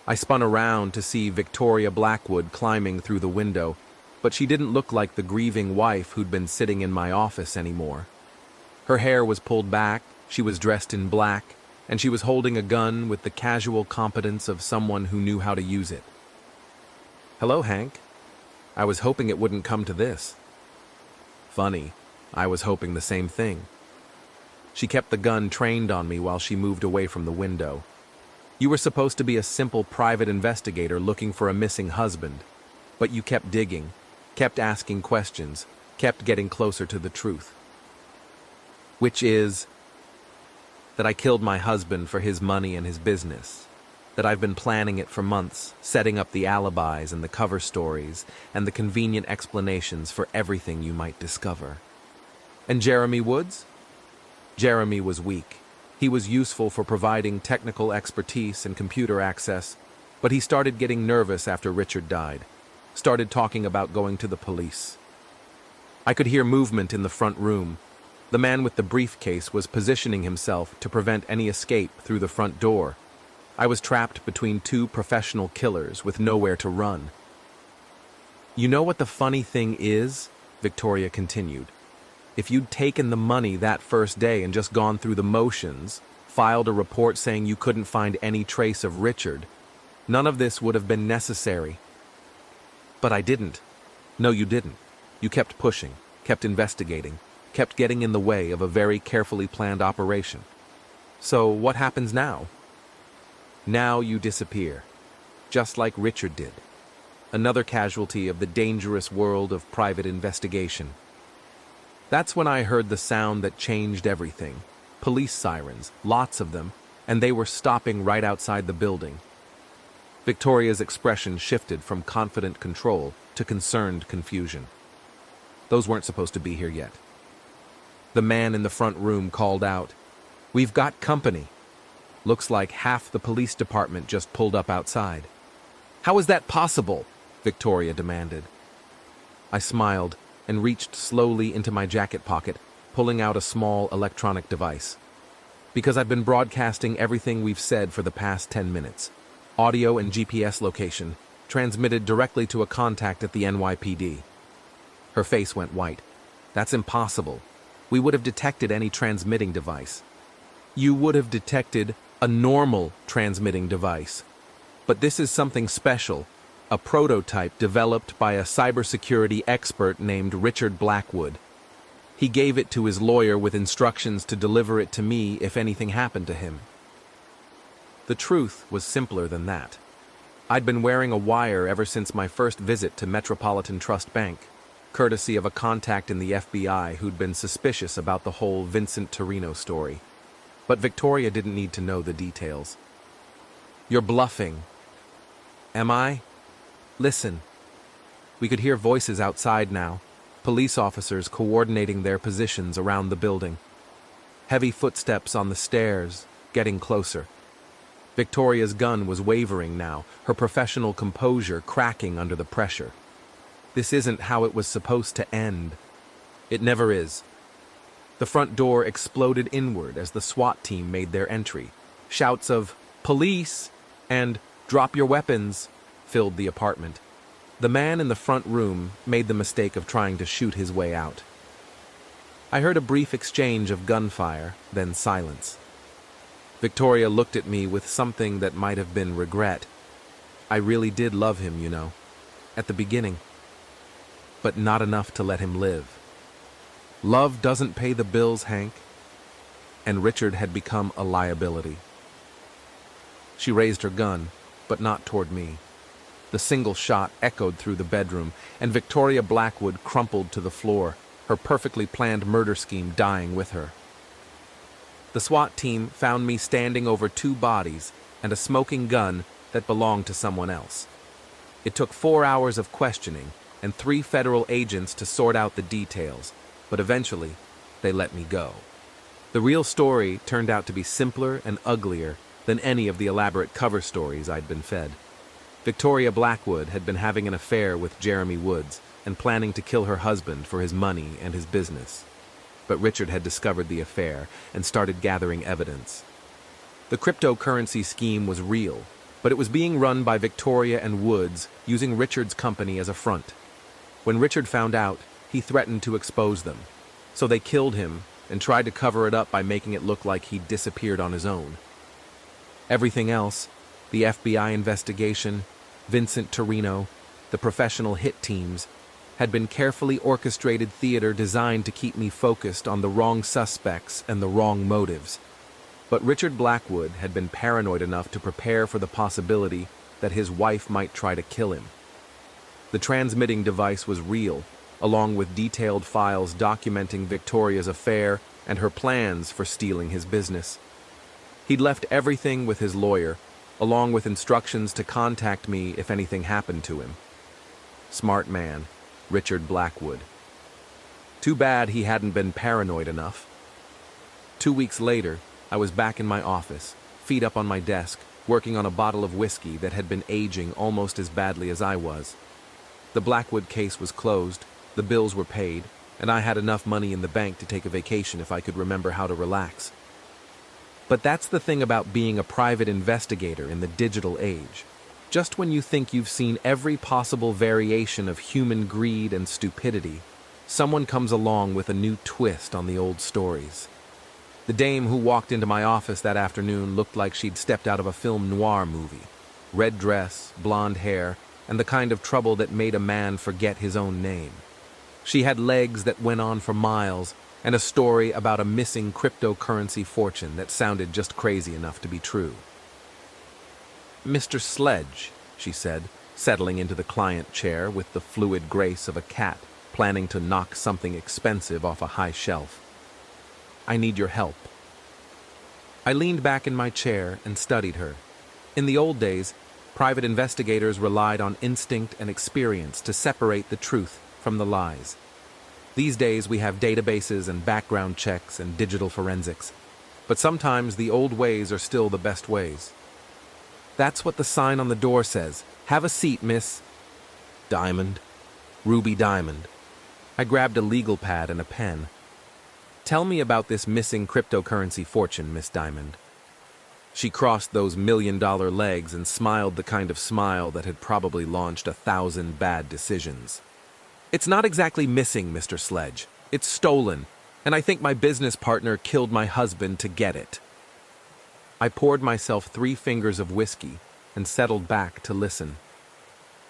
I spun around to see Victoria Blackwood climbing through the window, but she didn't look like the grieving wife who'd been sitting in my office anymore. Her hair was pulled back, she was dressed in black, and she was holding a gun with the casual competence of someone who knew how to use it. Hello, Hank. I was hoping it wouldn't come to this. Funny, I was hoping the same thing. She kept the gun trained on me while she moved away from the window. You were supposed to be a simple private investigator looking for a missing husband, but you kept digging, kept asking questions, kept getting closer to the truth. Which is that I killed my husband for his money and his business, that I've been planning it for months, setting up the alibis and the cover stories and the convenient explanations for everything you might discover. And Jeremy Woods? Jeremy was weak. He was useful for providing technical expertise and computer access, but he started getting nervous after Richard died, started talking about going to the police. I could hear movement in the front room. The man with the briefcase was positioning himself to prevent any escape through the front door. I was trapped between two professional killers with nowhere to run. You know what the funny thing is? Victoria continued. If you'd taken the money that first day and just gone through the motions, filed a report saying you couldn't find any trace of Richard, none of this would have been necessary. But I didn't. No, you didn't. You kept pushing, kept investigating, kept getting in the way of a very carefully planned operation. So what happens now? Now you disappear, just like Richard did. Another casualty of the dangerous world of private investigation. That's when I heard the sound that changed everything. Police sirens, lots of them, and they were stopping right outside the building. Victoria's expression shifted from confident control to concerned confusion. Those weren't supposed to be here yet. The man in the front room called out, "We've got company." Looks like half the police department just pulled up outside. "How is that possible?" Victoria demanded. I smiled and reached slowly into my jacket pocket, pulling out a small electronic device. Because I've been broadcasting everything we've said for the past 10 minutes. Audio and GPS location, transmitted directly to a contact at the NYPD. Her face went white. "That's impossible. We would have detected any transmitting device." "You would have detected a normal transmitting device. But this is something special, a prototype developed by a cybersecurity expert named Richard Blackwood. He gave it to his lawyer with instructions to deliver it to me if anything happened to him." The truth was simpler than that. I'd been wearing a wire ever since my first visit to Metropolitan Trust Bank, courtesy of a contact in the FBI who'd been suspicious about the whole Vincent Torino story. But Victoria didn't need to know the details. "You're bluffing." "Am I?" "Listen." We could hear voices outside now, police officers coordinating their positions around the building. Heavy footsteps on the stairs, getting closer. Victoria's gun was wavering now, her professional composure cracking under the pressure. This isn't how it was supposed to end. It never is. The front door exploded inward as the SWAT team made their entry. Shouts of "Police!" and "Drop your weapons!" filled the apartment. The man in the front room made the mistake of trying to shoot his way out. I heard a brief exchange of gunfire, then silence. Victoria looked at me with something that might have been regret. I really did love him, you know, at the beginning. But not enough to let him live. Love doesn't pay the bills, Hank. And Richard had become a liability. She raised her gun, but not toward me. The single shot echoed through the bedroom, and Victoria Blackwood crumpled to the floor, her perfectly planned murder scheme dying with her. The SWAT team found me standing over 2 bodies and a smoking gun that belonged to someone else. It took 4 hours of questioning and 3 federal agents to sort out the details, but eventually they let me go. The real story turned out to be simpler and uglier than any of the elaborate cover stories I'd been fed. Victoria Blackwood had been having an affair with Jeremy Woods and planning to kill her husband for his money and his business. But Richard had discovered the affair and started gathering evidence. The cryptocurrency scheme was real, but it was being run by Victoria and Woods using Richard's company as a front. When Richard found out, he threatened to expose them. So they killed him and tried to cover it up by making it look like he'd disappeared on his own. Everything else, the FBI investigation, Vincent Torino, the professional hit teams, had been carefully orchestrated theater designed to keep me focused on the wrong suspects and the wrong motives. But Richard Blackwood had been paranoid enough to prepare for the possibility that his wife might try to kill him. The transmitting device was real, along with detailed files documenting Victoria's affair and her plans for stealing his business. He'd left everything with his lawyer, along with instructions to contact me if anything happened to him. Smart man, Richard Blackwood. Too bad he hadn't been paranoid enough. 2 weeks later, I was back in my office, feet up on my desk, working on a bottle of whiskey that had been aging almost as badly as I was. The Blackwood case was closed, the bills were paid, and I had enough money in the bank to take a vacation if I could remember how to relax. But that's the thing about being a private investigator in the digital age. Just when you think you've seen every possible variation of human greed and stupidity, someone comes along with a new twist on the old stories. The dame who walked into my office that afternoon looked like she'd stepped out of a film noir movie. Red dress, blonde hair, and the kind of trouble that made a man forget his own name. She had legs that went on for miles, and a story about a missing cryptocurrency fortune that sounded just crazy enough to be true. "Mr. Sledge," she said, settling into the client chair with the fluid grace of a cat planning to knock something expensive off a high shelf. "I need your help." I leaned back in my chair and studied her. In the old days, private investigators relied on instinct and experience to separate the truth from the lies. These days we have databases and background checks and digital forensics, but sometimes the old ways are still the best ways. That's what the sign on the door says. Have a seat, miss. Diamond. Ruby Diamond. I grabbed a legal pad and a pen. Tell me about this missing cryptocurrency fortune, Miss Diamond. She crossed those million-dollar legs and smiled the kind of smile that had probably launched 1,000 bad decisions. It's not exactly missing, Mr. Sledge. It's stolen, and I think my business partner killed my husband to get it. I poured myself 3 fingers of whiskey and settled back to listen.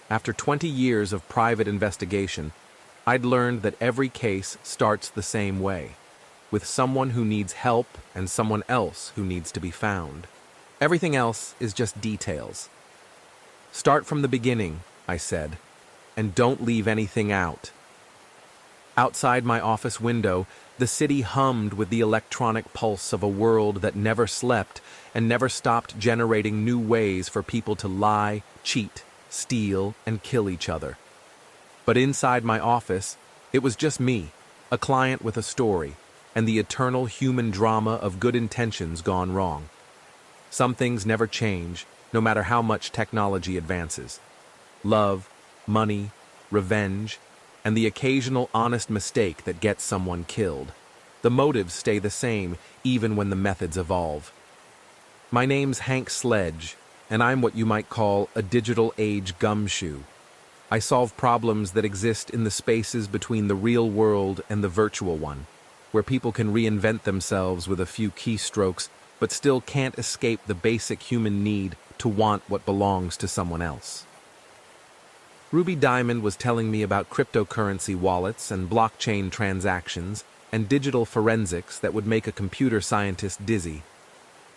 After 20 years of private investigation, I'd learned that every case starts the same way, with someone who needs help and someone else who needs to be found. Everything else is just details. Start from the beginning, I said, and don't leave anything out. Outside my office window, the city hummed with the electronic pulse of a world that never slept and never stopped generating new ways for people to lie, cheat, steal, and kill each other. But inside my office, it was just me, a client with a story, and the eternal human drama of good intentions gone wrong. Some things never change, no matter how much technology advances. Love, money, revenge, and the occasional honest mistake that gets someone killed. The motives stay the same, even when the methods evolve. My name's Hank Sledge, and I'm what you might call a digital age gumshoe. I solve problems that exist in the spaces between the real world and the virtual one, where people can reinvent themselves with a few keystrokes, but still can't escape the basic human need to want what belongs to someone else. Ruby Diamond was telling me about cryptocurrency wallets and blockchain transactions and digital forensics that would make a computer scientist dizzy.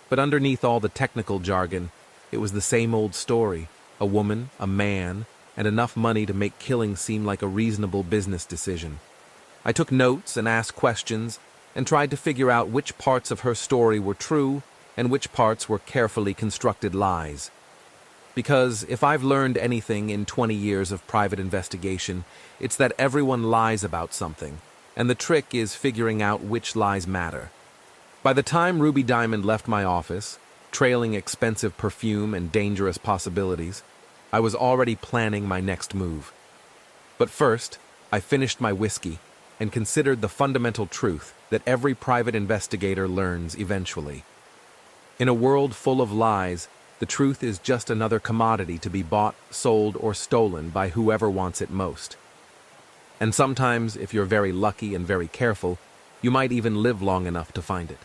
But underneath all the technical jargon, it was the same old story: a woman, a man, and enough money to make killing seem like a reasonable business decision. I took notes and asked questions and tried to figure out which parts of her story were true and which parts were carefully constructed lies. Because if I've learned anything in 20 years of private investigation, it's that everyone lies about something, and the trick is figuring out which lies matter. By the time Ruby Diamond left my office, trailing expensive perfume and dangerous possibilities, I was already planning my next move. But first, I finished my whiskey and considered the fundamental truth that every private investigator learns eventually. In a world full of lies, the truth is just another commodity to be bought, sold, or stolen by whoever wants it most. And sometimes, if you're very lucky and very careful, you might even live long enough to find it.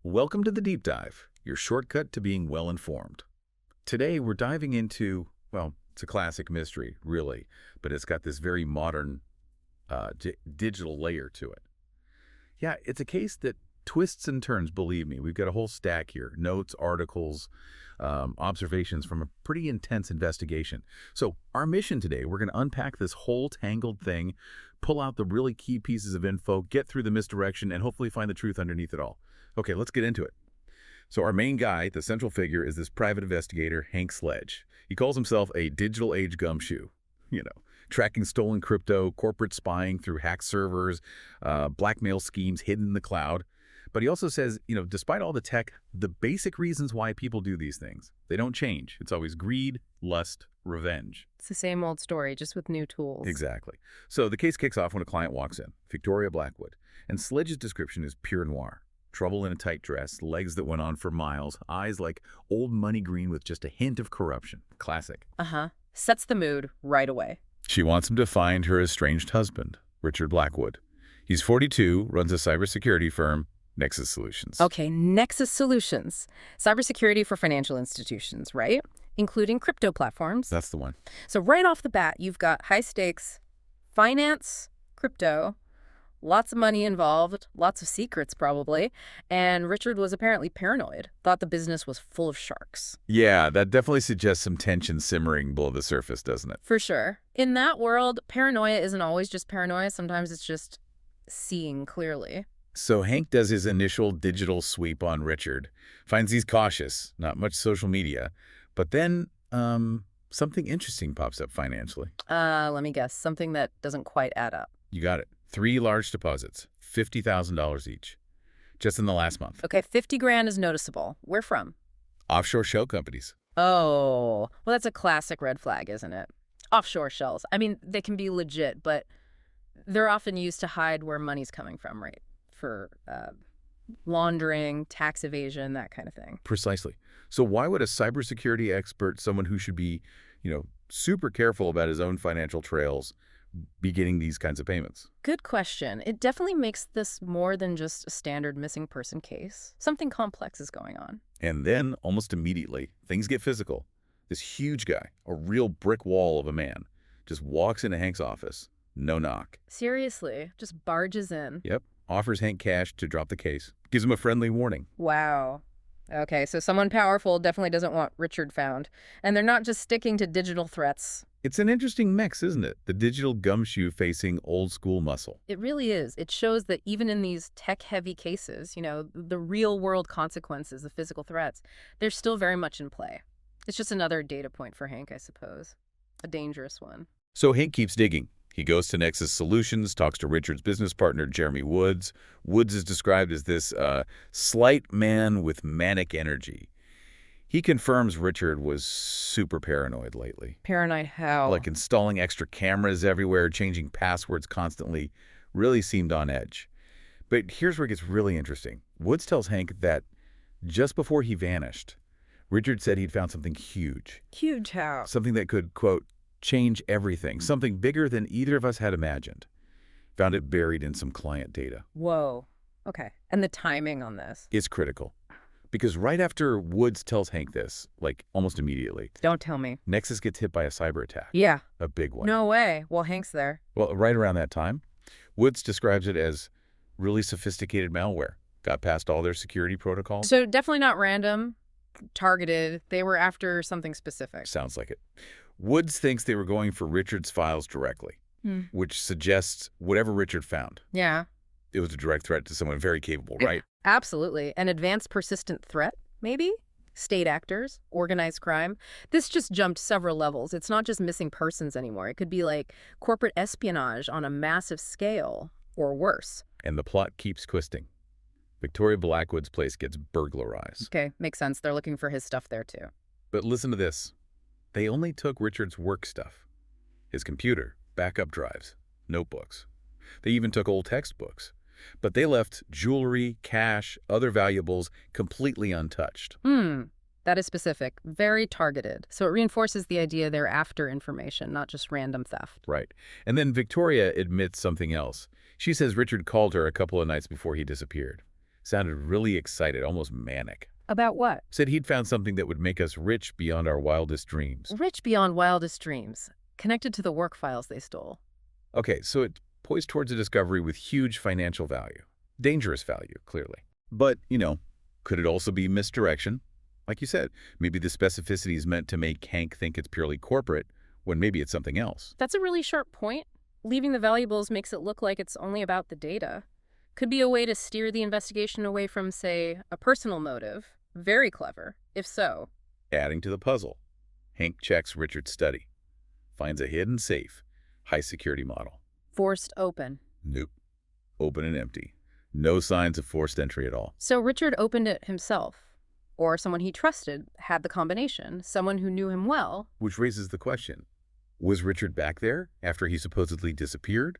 Welcome to the Deep Dive, your shortcut to being well-informed. Today we're diving into, well, it's a classic mystery, really, but it's got this very modern digital layer to it. Yeah, it's a case that twists and turns, believe me. We've got a whole stack here: notes, articles, observations from a pretty intense investigation. So our mission today, we're going to unpack this whole tangled thing, pull out the really key pieces of info, get through the misdirection, and hopefully find the truth underneath it all. Okay, let's get into it. So our main guy, the central figure, is this private investigator, Hank Sledge. He calls himself a digital age gumshoe, tracking stolen crypto, corporate spying through hacked servers, blackmail schemes hidden in the cloud. But he also says, despite all the tech, the basic reasons why people do these things, they don't change. It's always greed, lust, revenge. It's the same old story, just with new tools. Exactly. So the case kicks off when a client walks in, Victoria Blackwood, and Sledge's description is pure noir. Trouble in a tight dress, legs that went on for miles, eyes like old money green with just a hint of corruption. Classic. Sets the mood right away. She wants him to find her estranged husband, Richard Blackwood. He's 42, runs a cybersecurity firm, Nexus Solutions. Okay, Nexus Solutions. Cybersecurity for financial institutions, right? Including crypto platforms. That's the one. So right off the bat, you've got high stakes, finance, crypto, lots of money involved, lots of secrets probably, and Richard was apparently paranoid, thought the business was full of sharks. Yeah, that definitely suggests some tension simmering below the surface, doesn't it? For sure. In that world, paranoia isn't always just paranoia. Sometimes it's just seeing clearly. So Hank does his initial digital sweep on Richard, finds he's cautious, not much social media, but then something interesting pops up financially. Let me guess. Something that doesn't quite add up. You got it. 3 large deposits, $50,000 each, just in the last month. Okay, 50 grand is noticeable. Where from? Offshore shell companies. Oh, well, that's a classic red flag, isn't it? Offshore shells. I mean, they can be legit, but they're often used to hide where money's coming from, right? For laundering, tax evasion, that kind of thing. Precisely. So why would a cybersecurity expert, someone who should be, super careful about his own financial trails, be getting these kinds of payments? Good question. It definitely makes this more than just a standard missing person case. Something complex is going on. And then, almost immediately, things get physical. This huge guy, a real brick wall of a man, just walks into Hank's office. No knock. Seriously, just barges in. Yep. Offers Hank cash to drop the case. Gives him a friendly warning. Wow. Okay, so someone powerful definitely doesn't want Richard found. And they're not just sticking to digital threats. It's an interesting mix, isn't it? The digital gumshoe facing old school muscle. It really is. It shows that even in these tech-heavy cases, the real-world consequences of physical threats, they're still very much in play. It's just another data point for Hank, I suppose. A dangerous one. So Hank keeps digging. He goes to Nexus Solutions, talks to Richard's business partner, Jeremy Woods. Woods is described as this slight man with manic energy. He confirms Richard was super paranoid lately. Paranoid how? Like installing extra cameras everywhere, changing passwords constantly, really seemed on edge. But here's where it gets really interesting. Woods tells Hank that just before he vanished, Richard said he'd found something huge. Huge how? Something that could, quote, change everything. Something bigger than either of us had imagined. Found it buried in some client data. Whoa. Okay. And the timing on this? It's critical. Because right after Woods tells Hank this, like almost immediately, Don't tell me. Nexus gets hit by a cyber attack. Yeah. A big one. No way. Well, Hank's there. Well, right around that time, Woods describes it as really sophisticated malware. Got past all their security protocols. So definitely not random, targeted. They were after something specific. Sounds like it. Woods thinks they were going for Richard's files directly, which suggests whatever Richard found. Yeah. It was a direct threat to someone very capable, right? Absolutely. An advanced persistent threat, maybe? State actors, organized crime. This just jumped several levels. It's not just missing persons anymore. It could be like corporate espionage on a massive scale, or worse. And the plot keeps twisting. Victoria Blackwood's place gets burglarized. Okay, makes sense. They're looking for his stuff there, too. But listen to this. They only took Richard's work stuff. His computer, backup drives, notebooks. They even took old textbooks. But they left jewelry, cash, other valuables completely untouched. That is specific. Very targeted. So it reinforces the idea they're after information, not just random theft. Right. And then Victoria admits something else. She says Richard called her a couple of nights before he disappeared. Sounded really excited, almost manic. About what? Said he'd found something that would make us rich beyond our wildest dreams. Rich beyond wildest dreams. Connected to the work files they stole. Okay, so it poised towards a discovery with huge financial value. Dangerous value, clearly. But, could it also be misdirection? Like you said, maybe the specificity is meant to make Hank think it's purely corporate, when maybe it's something else. That's a really sharp point. Leaving the valuables makes it look like it's only about the data. Could be a way to steer the investigation away from, say, a personal motive. Very clever, if so. Adding to the puzzle, Hank checks Richard's study. Finds a hidden safe, high security model. Forced open. Nope. Open and empty. No signs of forced entry at all. So Richard opened it himself. Or someone he trusted had the combination. Someone who knew him well. Which raises the question. Was Richard back there after he supposedly disappeared?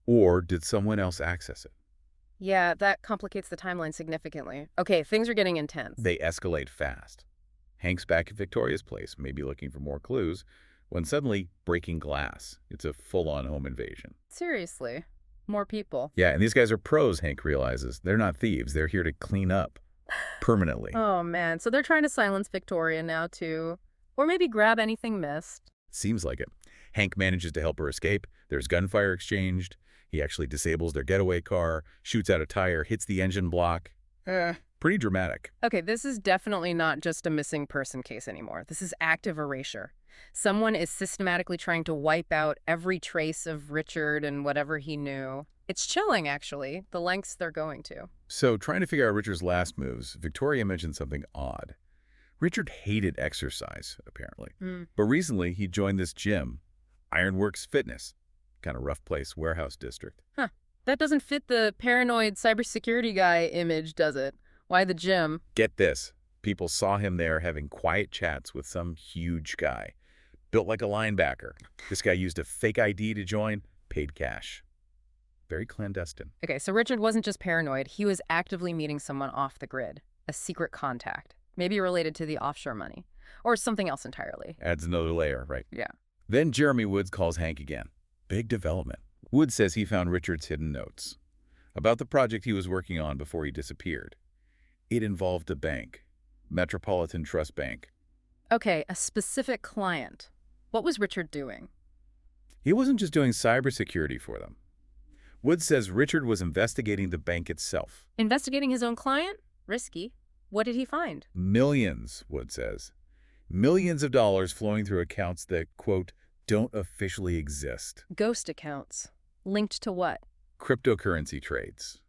Or did someone else access it? Yeah, that complicates the timeline significantly. Okay, things are getting intense. They escalate fast. Hank's back at Victoria's place, maybe looking for more clues, when suddenly breaking glass. It's a full-on home invasion. Seriously. More people. Yeah, and these guys are pros, Hank realizes. They're not thieves. They're here to clean up. Permanently. Oh, man. So they're trying to silence Victoria now, too. Or maybe grab anything missed. Seems like it. Hank manages to help her escape. There's gunfire exchanged. He actually disables their getaway car, shoots out a tire, hits the engine block. Pretty dramatic. Okay, this is definitely not just a missing person case anymore. This is active erasure. Someone is systematically trying to wipe out every trace of Richard and whatever he knew. It's chilling, actually, the lengths they're going to. So, trying to figure out Richard's last moves, Victoria mentioned something odd. Richard hated exercise, apparently. Hmm. But recently, he joined this gym, Ironworks Fitness, kind of rough place, warehouse district. Huh. That doesn't fit the paranoid cybersecurity guy image, does it? Why the gym? Get this. People saw him there having quiet chats with some huge guy, built like a linebacker. This guy used a fake ID to join, paid cash. Very clandestine. Okay, so Richard wasn't just paranoid. He was actively meeting someone off the grid, a secret contact, maybe related to the offshore money, or something else entirely. Adds another layer, right? Yeah. Then Jeremy Woods calls Hank again. Big development. Woods says he found Richard's hidden notes about the project he was working on before he disappeared. It involved a bank, Metropolitan Trust Bank. Okay, a specific client. What was Richard doing? He wasn't just doing cybersecurity for them. Woods says Richard was investigating the bank itself. Investigating his own client? Risky. What did he find? Millions, Woods says. Millions of dollars flowing through accounts that, quote, don't officially exist. Ghost accounts. Linked to what? Cryptocurrency trades.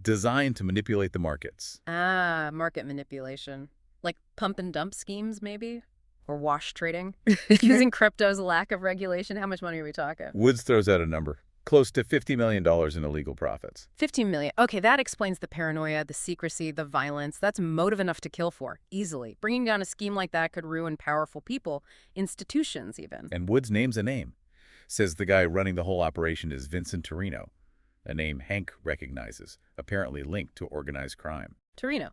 Designed to manipulate the markets. Ah, market manipulation. Like pump and dump schemes, maybe? Or wash trading? Using crypto's lack of regulation? How much money are we talking? Woods throws out a number. Close to $50 million in illegal profits. 15 million. Okay, that explains the paranoia, the secrecy, the violence. That's motive enough to kill for, easily. Bringing down a scheme like that could ruin powerful people, institutions even. And Woods names a name. Says the guy running the whole operation is Vincent Torino, a name Hank recognizes, apparently linked to organized crime. Torino.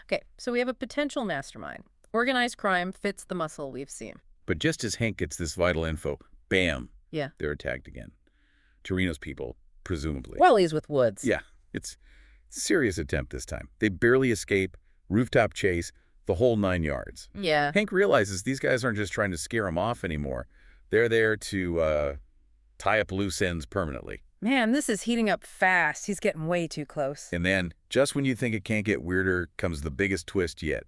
Okay, so we have a potential mastermind. Organized crime fits the muscle we've seen. But just as Hank gets this vital info, bam, Yeah. they're attacked again. Torino's people, presumably. Well, he's with Woods. Yeah, it's a serious attempt this time. They barely escape, rooftop chase, the whole 9 yards. Yeah. Hank realizes these guys aren't just trying to scare him off anymore. They're there to tie up loose ends permanently. Man, this is heating up fast. He's getting way too close. And then, just when you think it can't get weirder, comes the biggest twist yet.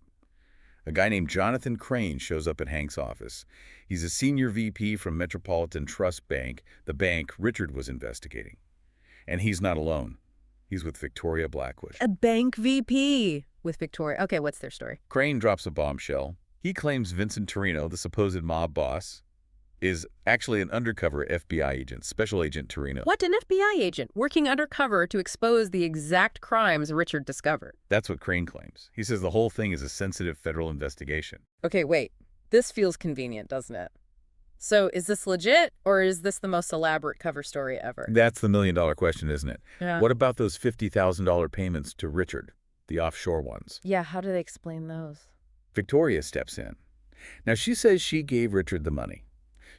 A guy named Jonathan Crane shows up at Hank's office. He's a senior VP from Metropolitan Trust Bank, the bank Richard was investigating. And he's not alone. He's with Victoria Blackwood. A bank VP with Victoria. Okay, what's their story? Crane drops a bombshell. He claims Vincent Torino, the supposed mob boss, is actually an undercover FBI agent, Special Agent Torino. What, an FBI agent working undercover to expose the exact crimes Richard discovered? That's what Crane claims. He says the whole thing is a sensitive federal investigation. Okay, wait. This feels convenient, doesn't it? So is this legit, or is this the most elaborate cover story ever? That's the million-dollar question, isn't it? Yeah. What about those $50,000 payments to Richard, the offshore ones? Yeah, how do they explain those? Victoria steps in. Now, she says she gave Richard the money.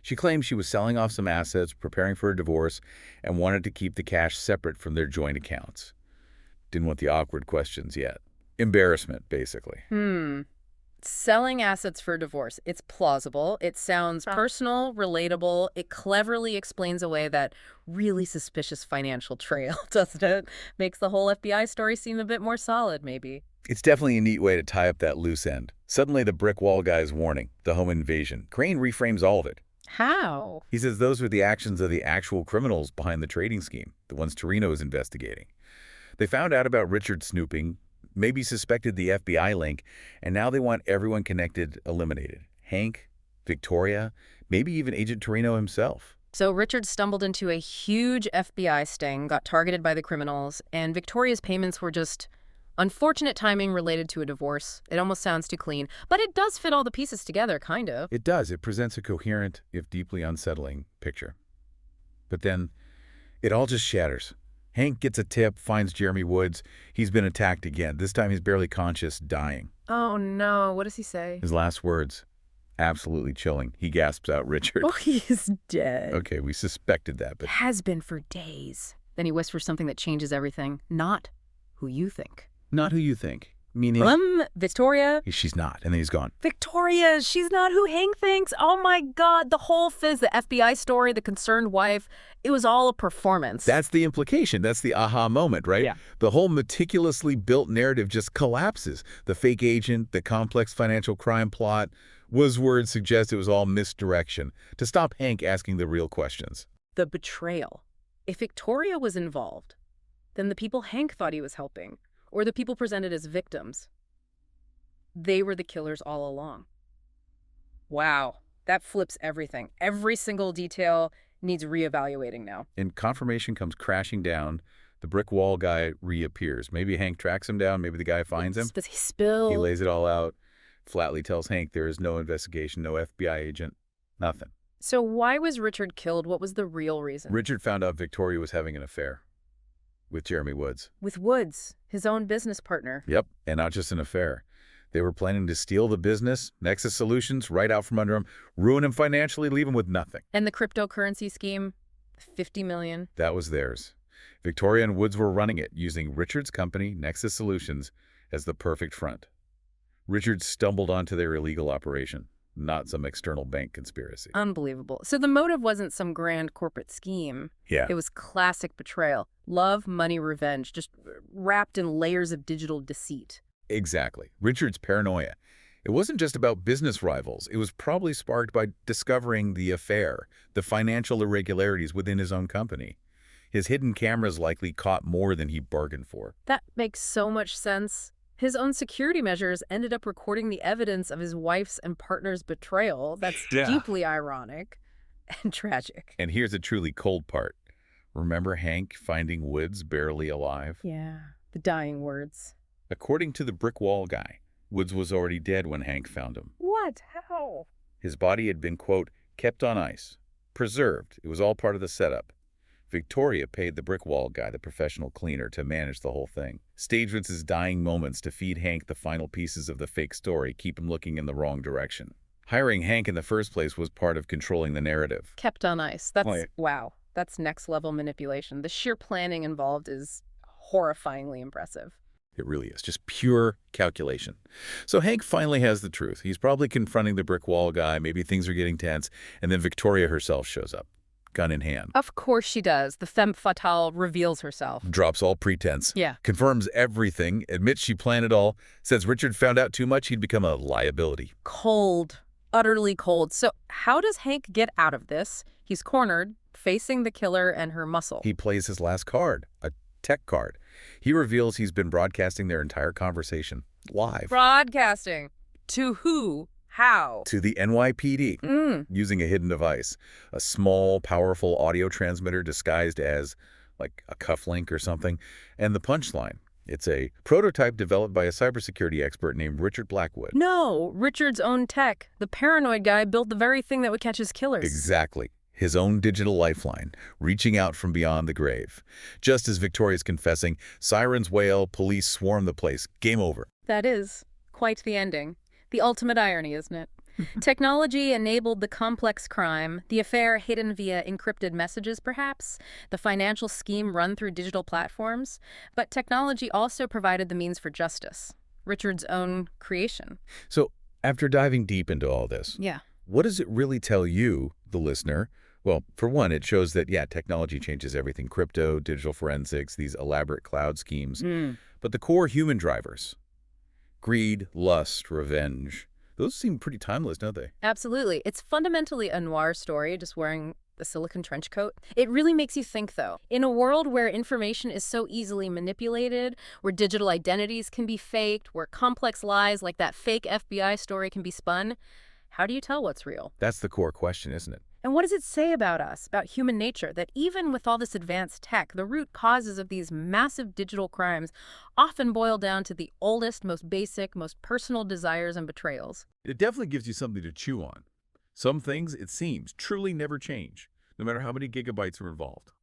She claims she was selling off some assets, preparing for a divorce, and wanted to keep the cash separate from their joint accounts. Didn't want the awkward questions yet. Embarrassment, basically. Selling assets for divorce. It's plausible. It sounds personal, relatable. It cleverly explains away that really suspicious financial trail, doesn't it? Makes the whole FBI story seem a bit more solid, maybe. It's definitely a neat way to tie up that loose end. Suddenly, the brick wall guy's warning, the home invasion. Crane reframes all of it. How? He says those were the actions of the actual criminals behind the trading scheme, the ones Torino is investigating. They found out about Richard snooping, maybe suspected the FBI link, and now they want everyone connected eliminated. Hank, Victoria, maybe even Agent Torino himself. So Richard stumbled into a huge FBI sting, got targeted by the criminals, and Victoria's payments were just unfortunate timing related to a divorce. It almost sounds too clean, but it does fit all the pieces together, kind of. It does. It presents a coherent, if deeply unsettling, picture. But then, it all just shatters. Hank gets a tip, finds Jeremy Woods. He's been attacked again. This time he's barely conscious, dying. Oh, no. What does he say? His last words, absolutely chilling. He gasps out, "Richard." Oh, he is dead. Okay, we suspected that, but... Has been for days. Then he whispers something that changes everything. Not who you think. Not who you think. Meaning... Victoria? She's not, and then he's gone. Victoria, she's not who Hank thinks. Oh my God, the whole fizz, the FBI story, the concerned wife, it was all a performance. That's the implication. That's the aha moment, right? Yeah. The whole meticulously built narrative just collapses. The fake agent, the complex financial crime plot. Wood's words suggest it was all misdirection to stop Hank asking the real questions. The betrayal. If Victoria was involved, then the people Hank thought he was helping, or the people presented as victims, They were the killers all along. Wow, that flips everything. Every single detail needs reevaluating now. And confirmation comes crashing down. The brick wall guy reappears. Maybe Hank tracks him down. Maybe the guy finds him. Does he spill? He lays it all out, flatly tells Hank there is no investigation, no FBI agent, nothing. So why was Richard killed? What was the real reason? Richard found out Victoria was having an affair with Jeremy Woods. With Woods, his own business partner. Yep, and not just an affair. They were planning to steal the business, Nexus Solutions, right out from under him, ruin him financially, leave him with nothing. And the cryptocurrency scheme, $50 million. That was theirs. Victoria and Woods were running it, using Richard's company, Nexus Solutions, as the perfect front. Richard stumbled onto their illegal operation, not some external bank conspiracy. Unbelievable. So the motive wasn't some grand corporate scheme. Yeah. It was classic betrayal. Love, money, revenge, just wrapped in layers of digital deceit. Exactly. Richard's paranoia. It wasn't just about business rivals. It was probably sparked by discovering the affair, the financial irregularities within his own company. His hidden cameras likely caught more than he bargained for. That makes so much sense. His own security measures ended up recording the evidence of his wife's and partner's betrayal. That's deeply ironic and tragic. And here's the truly cold part. Remember Hank finding Woods barely alive? Yeah, the dying words. According to the brick wall guy, Woods was already dead when Hank found him. What? How? His body had been, quote, kept on ice, preserved. It was all part of the setup. Victoria paid the brick wall guy, the professional cleaner, to manage the whole thing. Stage Woods' dying moments to feed Hank the final pieces of the fake story, keep him looking in the wrong direction. Hiring Hank in the first place was part of controlling the narrative. Kept on ice. That's, wow, that's next level manipulation. The sheer planning involved is horrifyingly impressive. It really is. Just pure calculation. So Hank finally has the truth. He's probably confronting the brick wall guy. Maybe things are getting tense. And then Victoria herself shows up, gun in hand. Of course she does. The femme fatale reveals herself. Drops all pretense. Yeah. Confirms everything. Admits she planned it all. Says Richard found out too much. He'd become a liability. Cold. Utterly cold. So how does Hank get out of this? He's cornered, facing the killer and her muscle. He plays his last card, a tech card. He reveals he's been broadcasting their entire conversation live. Broadcasting. To who? How? To the NYPD, using a hidden device, a small, powerful audio transmitter disguised as, like, a cufflink or something. And the punchline, it's a prototype developed by a cybersecurity expert named Richard Blackwood. No, Richard's own tech. The paranoid guy built the very thing that would catch his killers. Exactly. His own digital lifeline, reaching out from beyond the grave. Just as Victoria's confessing, sirens wail, police swarm the place. Game over. That is quite the ending. The ultimate irony, isn't it? Technology enabled the complex crime, the affair hidden via encrypted messages, perhaps, the financial scheme run through digital platforms. But technology also provided the means for justice, Richard's own creation. So, after diving deep into all this, what does it really tell you, the listener? Well, for one, it shows that, technology changes everything. Crypto, digital forensics, these elaborate cloud schemes. But the core human drivers, greed, lust, revenge, those seem pretty timeless, don't they? Absolutely. It's fundamentally a noir story, just wearing a silicone trench coat. It really makes you think, though. In a world where information is so easily manipulated, where digital identities can be faked, where complex lies like that fake FBI story can be spun, how do you tell what's real? That's the core question, isn't it? And what does it say about us, about human nature, that even with all this advanced tech, the root causes of these massive digital crimes often boil down to the oldest, most basic, most personal desires and betrayals? It definitely gives you something to chew on. Some things, it seems, truly never change, no matter how many gigabytes are involved.